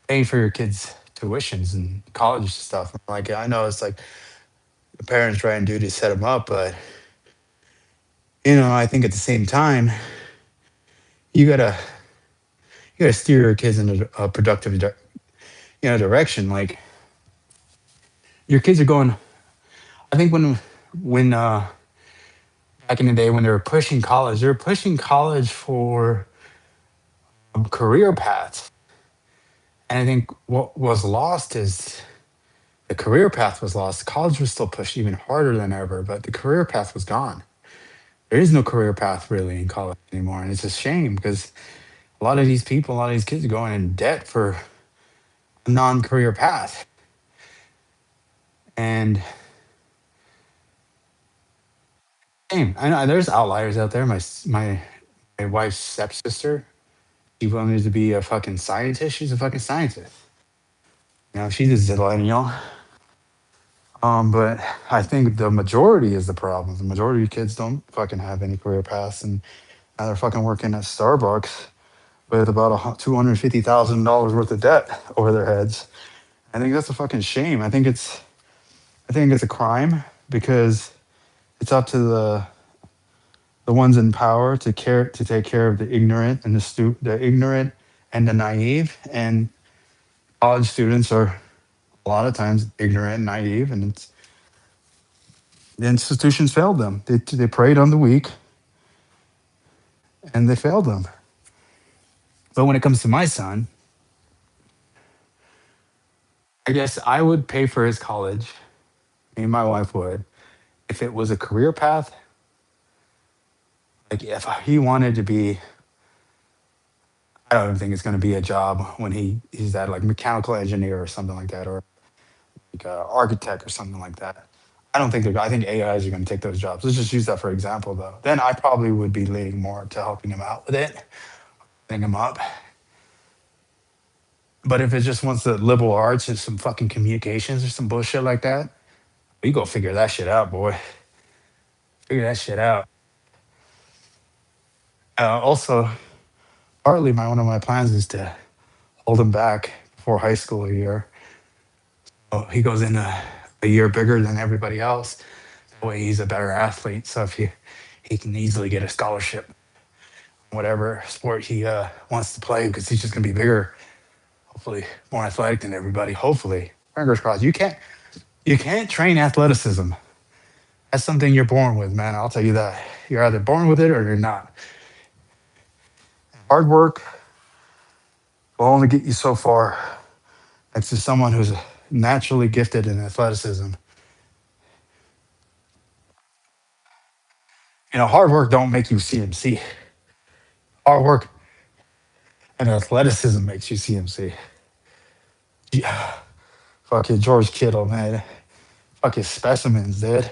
paying for your kids' tuitions and college stuff. Like, I know it's like the parents try and do to set them up, but I think at the same time, you gotta you gotta steer your kids in a productive direction. Like your kids are going. I think when back in the day when they were pushing college for career paths, and I think what was lost is the career path was lost. College was still pushed even harder than ever, but the career path was gone. There is no career path really in college anymore, and it's a shame because a lot of these kids are going in debt for a non-career path. And shame. I know there's outliers out there. My wife's stepsister, she wanted to be a fucking scientist. She's a fucking scientist. She's a zillennial. But I think the majority is the problem. The majority of kids don't fucking have any career paths, and now they're fucking working at Starbucks with about $250,000 worth of debt over their heads. I think that's a fucking shame. I think it's a crime because it's up to the ones in power to take care of the ignorant and the ignorant and the naive. And college students are a lot of times ignorant and naive, and the institutions failed them. They preyed on the weak, and they failed them. But when it comes to my son, I guess I would pay for his college. Me and my wife would. If it was a career path, like if he wanted to be, I don't even think it's going to be a job when he's that like mechanical engineer or something like that, or like architect or something like that. I think AIs are going to take those jobs. Let's just use that for example, though. Then I probably would be leaning more to helping him out with it, setting him up. But if it just wants the liberal arts and some fucking communications or some bullshit like that, we go figure that shit out, boy. Figure that shit out. Also, partly one of my plans is to hold him back before high school a year. So he goes in a year bigger than everybody else. That way he's a better athlete. So if he can easily get a scholarship, whatever sport he wants to play, because he's just gonna be bigger, hopefully more athletic than everybody. Hopefully, fingers crossed. You can't train athleticism. That's something you're born with, man. I'll tell you that. You're either born with it or you're not. Hard work will only get you so far. Next to someone who's naturally gifted in athleticism. Hard work don't make you CMC. Hard work and athleticism makes you CMC. Yeah. Fucking George Kittle, man. Fucking specimens, dude.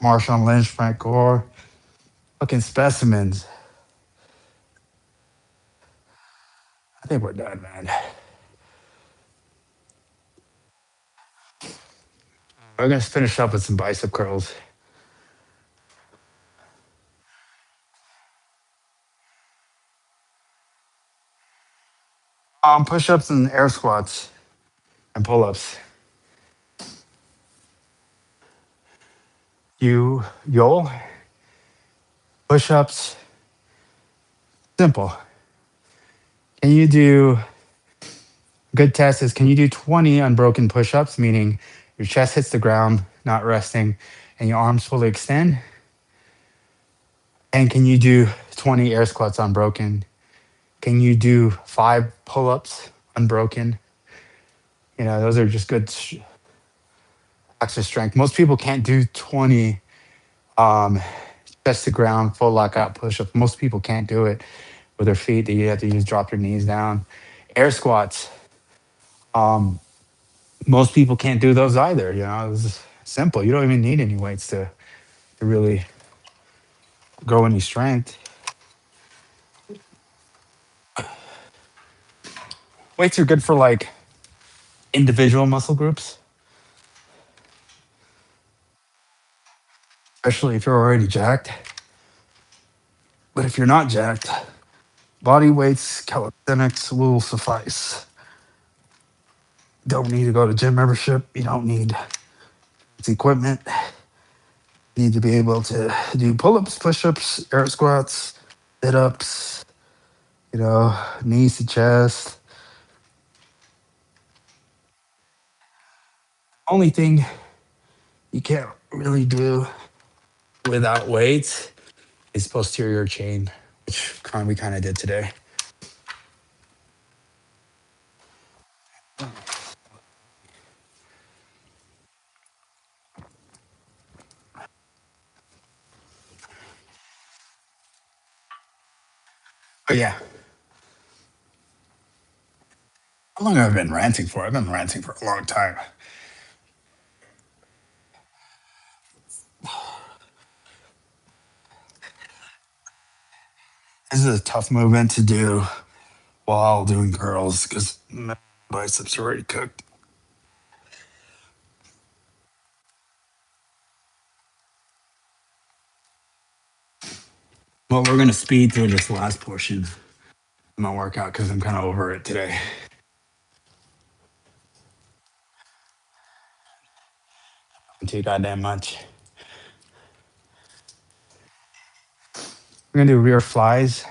Marshawn Lynch, Frank Gore. Fucking specimens. I think we're done, man. We're gonna finish up with some bicep curls. Push-ups and air squats and pull-ups. You'll push-ups, simple. Can you do good test is can you do 20 unbroken push-ups, meaning your chest hits the ground, not resting, and your arms fully extend? And can you do 20 air squats unbroken? Can you do 5 pull-ups unbroken? Those are just good extra strength. Most people can't do 20 um, chest to ground full lockout push-ups. Most people can't do it with their feet. You have to use drop your knees down. Air squats. Most people can't do those either. It's simple. You don't even need any weights to really grow any strength. Weights are good for like individual muscle groups, especially if you're already jacked. But if you're not jacked, body weights, calisthenics will suffice. Don't need to go to gym membership. You don't need it's equipment. You need to be able to do pull-ups, push-ups, air squats, sit-ups, knees to chest. Only thing you can't really do without weights is posterior chain, which we kind of did today. But yeah, how long have I been ranting for? I've been ranting for a long time. This is a tough movement to do while doing curls because my biceps are already cooked. Well, we're gonna speed through this last portion of my workout because I'm kind of over it today. Too goddamn much. We're gonna do rear flies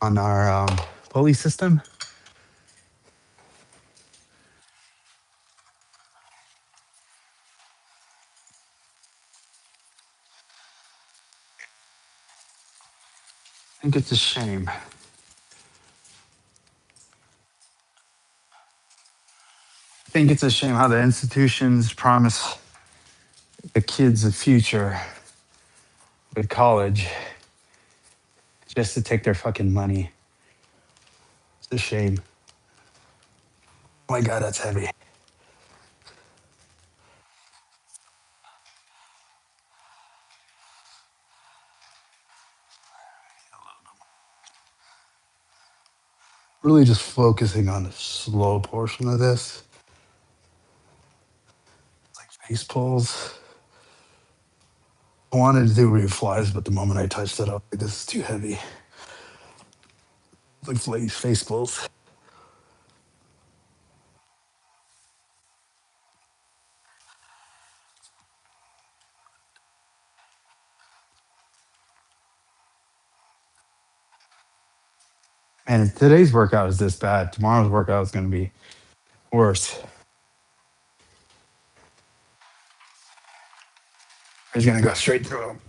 on our pulley system. I think it's a shame. I think it's a shame how the institutions promise the kids a future with college just to take their fucking money. It's a shame. Oh my God, that's heavy. Really just focusing on the slow portion of this, like face pulls. I wanted to do rear flies, but the moment I touched it up, like, this is too heavy. Like face pulls. And today's workout is this bad. Tomorrow's workout is going to be worse. He's going to go straight through them.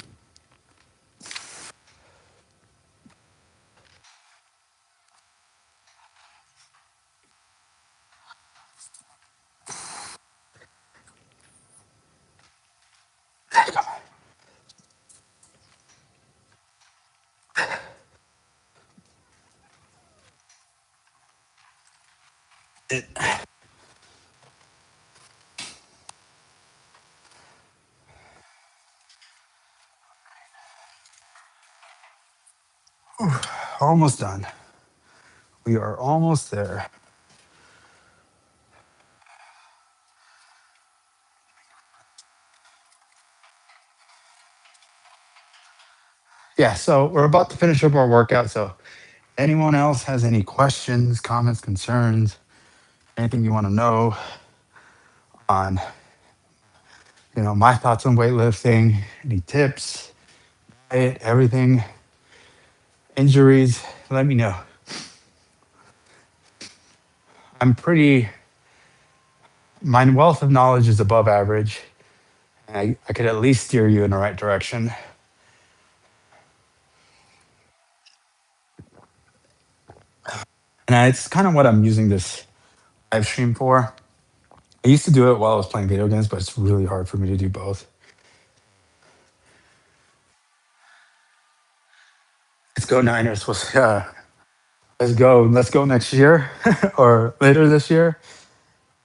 It, almost done. We are almost there. yeah, so we're about to finish up our workout. So, anyone else has any questions, comments, concerns, anything you want to know on, my thoughts on weightlifting, any tips, diet, everything, injuries, let me know. I'm pretty, my wealth of knowledge is above average. And I could at least steer you in the right direction. And it's kind of what I'm using this live stream for. I used to do it while I was playing video games, but it's really hard for me to do both. Let's go Niners. Let's go. Let's go next year or later this year.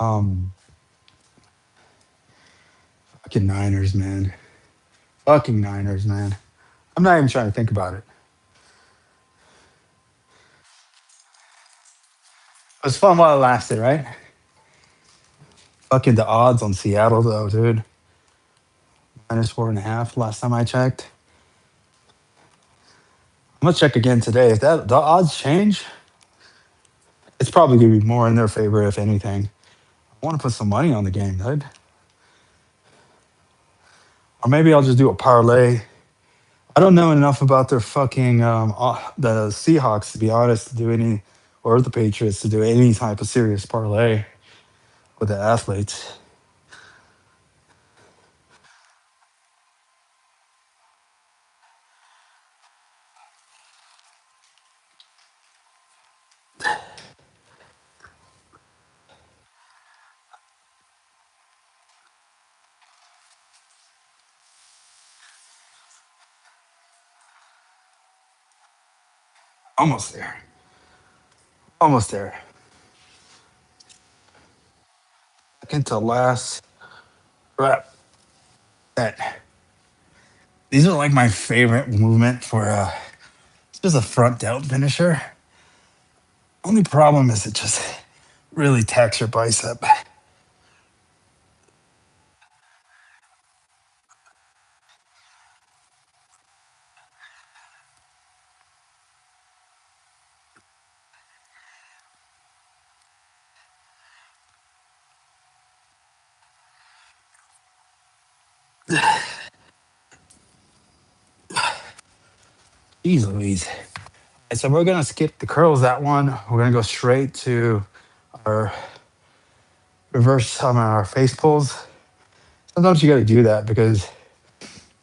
Um, Fucking Niners, man. Fucking Niners, man. I'm not even trying to think about it. It was fun while it lasted, right? Fucking the odds on Seattle, though, dude. -4.5 last time I checked. I'm gonna check again today. If that the odds change, it's probably gonna be more in their favor, if anything. I want to put some money on the game, dude. Or maybe I'll just do a parlay. I don't know enough about their fucking the Seahawks to be honest to do any, or the Patriots to do any type of serious parlay with the athletes. Almost there. Almost there. Second to last rep. That these are like my favorite movement for it's just a front delt finisher. Only problem is it just really tax your bicep. Jeez Louise. And so we're gonna skip the curls that one. We're gonna go straight to our reverse our face pulls. Sometimes you gotta do that because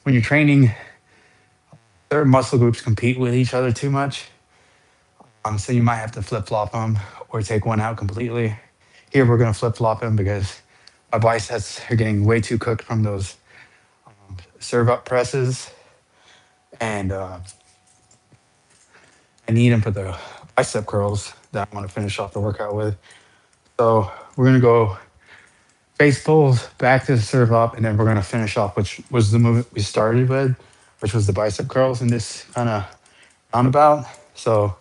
when you're training, certain muscle groups compete with each other too much. So you might have to flip flop them or take one out completely. Here we're gonna flip flop them because my biceps are getting way too cooked from those serve up presses, and I need them for the bicep curls that I want to finish off the workout with. So we're gonna go face pulls back to the serve up, and then we're gonna finish off, which was the movement we started with, which was the bicep curls in this kind of roundabout. So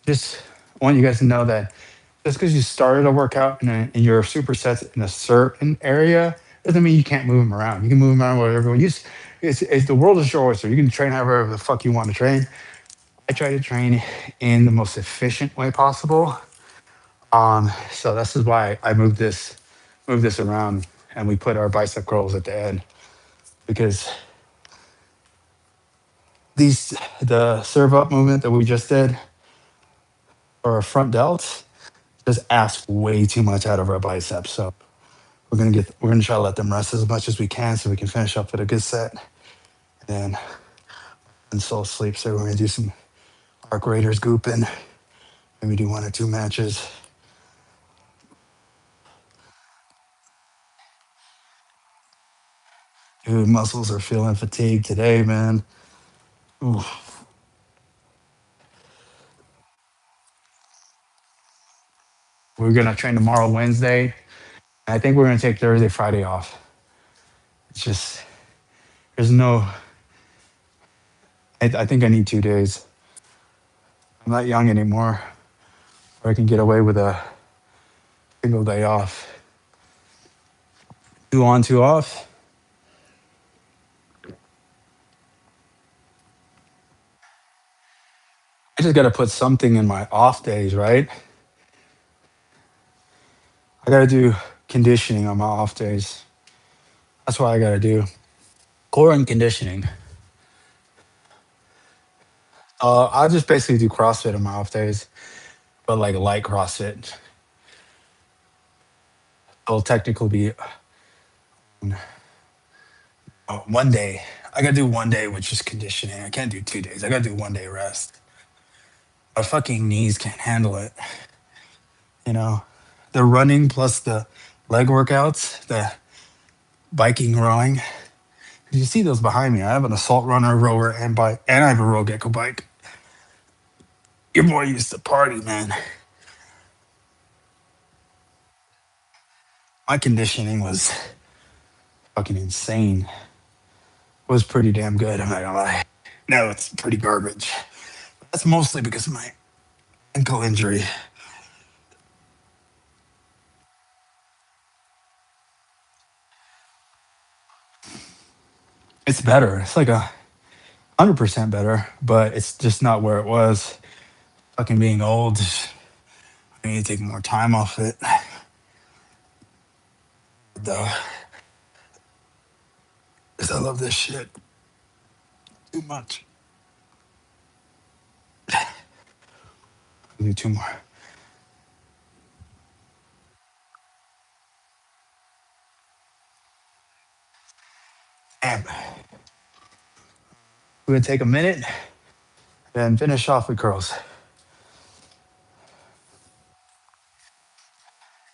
just want you guys to know that just because you started a workout and your supersets in a certain area doesn't mean you can't move them around. You can move them around wherever you. It's the world is your oyster. You can train however the fuck you want to train. I try to train in the most efficient way possible. So this is why I move this around, and we put our bicep curls at the end because these the serve up movement that we just did or our front delts just ask way too much out of our biceps. So we're gonna try to let them rest as much as we can so we can finish up with a good set. And then when Soul sleeps, so we're gonna do some Arc Raiders gooping. Maybe do one or two matches. Dude, muscles are feeling fatigued today, man. Ooh. We're gonna train tomorrow, Wednesday. I think we're gonna take Thursday, Friday off. It's just there's no. I think I need 2 days. I'm not young anymore, where I can get away with a single day off. Two on, two off. I just got to put something in my off days, right? I got to do conditioning on my off days. That's what I got to do. Core and conditioning. I'll just basically do CrossFit on my off days, but like light CrossFit. It'll technically be 1 day. I gotta do 1 day, which is conditioning. I can't do 2 days. I gotta do 1 day rest. My fucking knees can't handle it. You know, the running plus the leg workouts, the biking, rowing. You see those behind me? I have an assault runner, rower, and bike, and I have a row gecko bike. Your boy used to party, man. My conditioning was fucking insane. It was pretty damn good. I'm not gonna lie. No, it's pretty garbage. That's mostly because of my ankle injury. It's better. It's like 100% better, but it's just not where it was. Fucking being old, I need to take more time off it. Though, because I love this shit too much. I'll do two more. Damn. We're gonna take a minute and finish off with curls.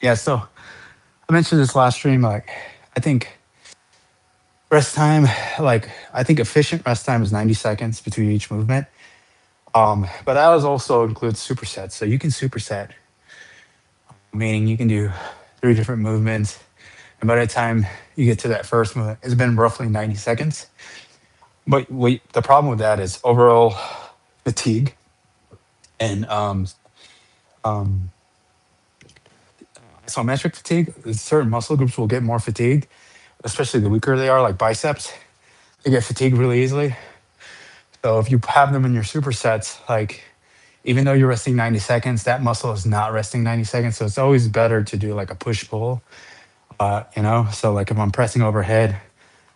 Yeah, so I mentioned this last stream. Like, I think rest time, like, I think efficient rest time is 90 seconds between each movement. But that also includes supersets. So you can superset, meaning you can do 3 different movements. And by the time you get to that first movement, it's been roughly 90 seconds. But the problem with that is overall fatigue and um, isometric fatigue. Certain muscle groups will get more fatigued, especially the weaker they are, like biceps. They get fatigued really easily. So if you have them in your supersets, like even though you're resting 90 seconds, that muscle is not resting 90 seconds. So it's always better to do like a push pull, So like if I'm pressing overhead,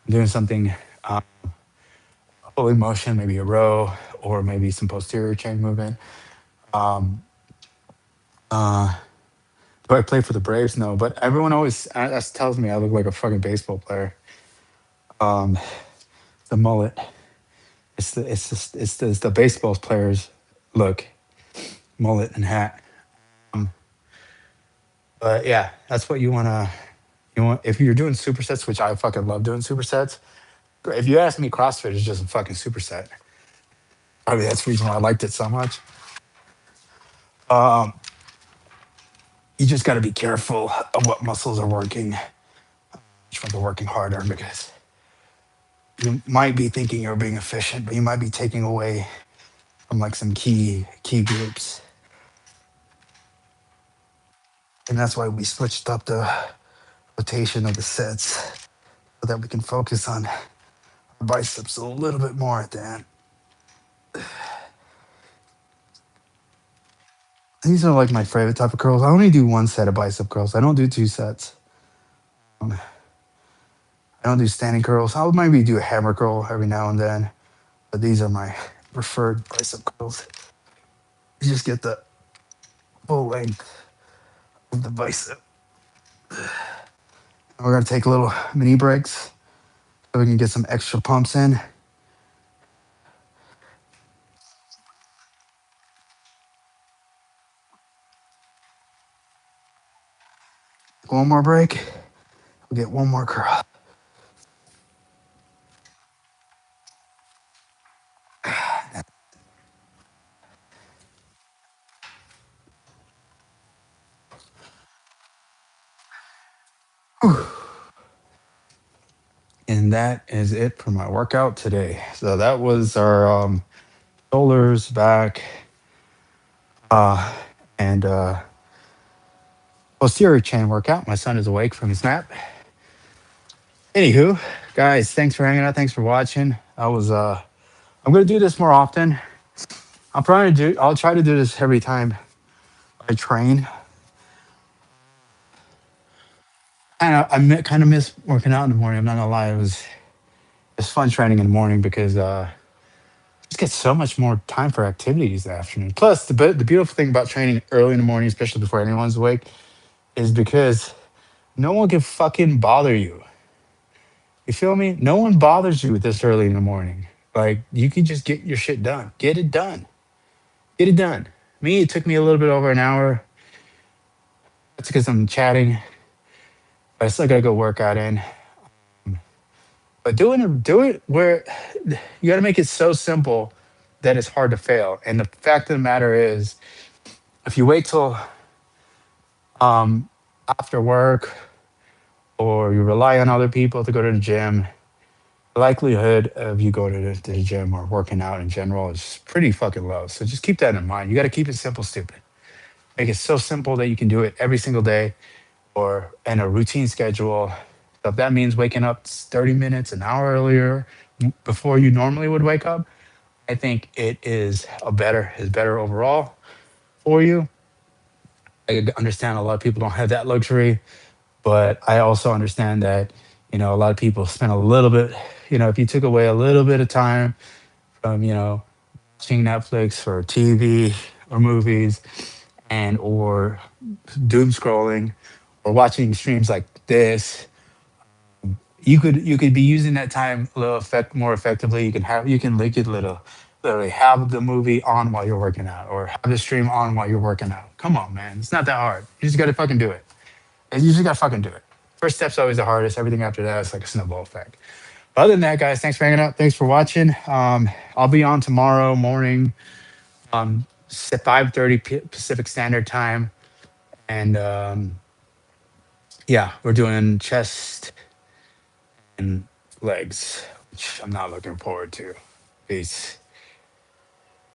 doing something fully motion, maybe a row or maybe some posterior chain movement. Um, uh, do I play for the Braves? No, but everyone always tells me I look like a fucking baseball player. Um, the mullet, it's the baseball players look, mullet and hat. Um, but yeah, that's what you want if you're doing supersets, which I fucking love doing supersets. If you ask me, CrossFit is just a fucking superset. I mean, that's the reason why I liked it so much. Um, you just got to be careful of what muscles are working, which ones are working harder, because you might be thinking you're being efficient, but you might be taking away from like some key groups. And that's why we switched up the rotation of the sets so that we can focus on our biceps a little bit more at the end. These are like my favorite type of curls. I only do one set of bicep curls. I don't do 2 sets. I don't do standing curls. I'll maybe do a hammer curl every now and then, but these are my preferred bicep curls. You just get the full length of the bicep. And we're gonna take little mini breaks so we can get some extra pumps in. One more break. We'll get one more curl. And that is it for my workout today. So that was our shoulders, back, uh, and posterior chain workout. My son is awake from his nap. Anywho, guys, thanks for hanging out. Thanks for watching. I'm gonna do this more often. I'll try to do this every time I train. Kind of miss working out in the morning. I'm not gonna lie. It's fun training in the morning because just get so much more time for activities the afternoon. Plus, the beautiful thing about training early in the morning, especially before anyone's awake, is because no one can fucking bother you. You feel me? No one bothers you this early in the morning. Like you can just get your shit done. Get it done. Get it done. Me, it took me a little bit over an hour. That's because I'm chatting. But I still gotta go work out in. But do it where you gotta make it so simple that it's hard to fail. And the fact of the matter is, if you wait till um, after work or you rely on other people to go to the gym, the likelihood of you going to the gym or working out in general is pretty fucking low. So just keep that in mind. You got to keep it simple, stupid. Make it so simple that you can do it every single day or in a routine schedule. So if that means waking up 30 minutes, an hour earlier before you normally would wake up, I think it is better overall for you. I understand a lot of people don't have that luxury, but I also understand that, a lot of people spend a little bit, if you took away a little bit of time from, watching Netflix or TV or movies and or doom scrolling or watching streams like this, you could be using that time a little more effectively. You can literally have the movie on while you're working out or have the stream on while you're working out. Come on, man. It's not that hard. You just gotta fucking do it. You just gotta fucking do it. First step's always the hardest. Everything after that is like a snowball effect. But other than that, guys, thanks for hanging out. Thanks for watching. I'll be on tomorrow morning, 5:30 Pacific Standard Time, and yeah, we're doing chest and legs, which I'm not looking forward to. Peace.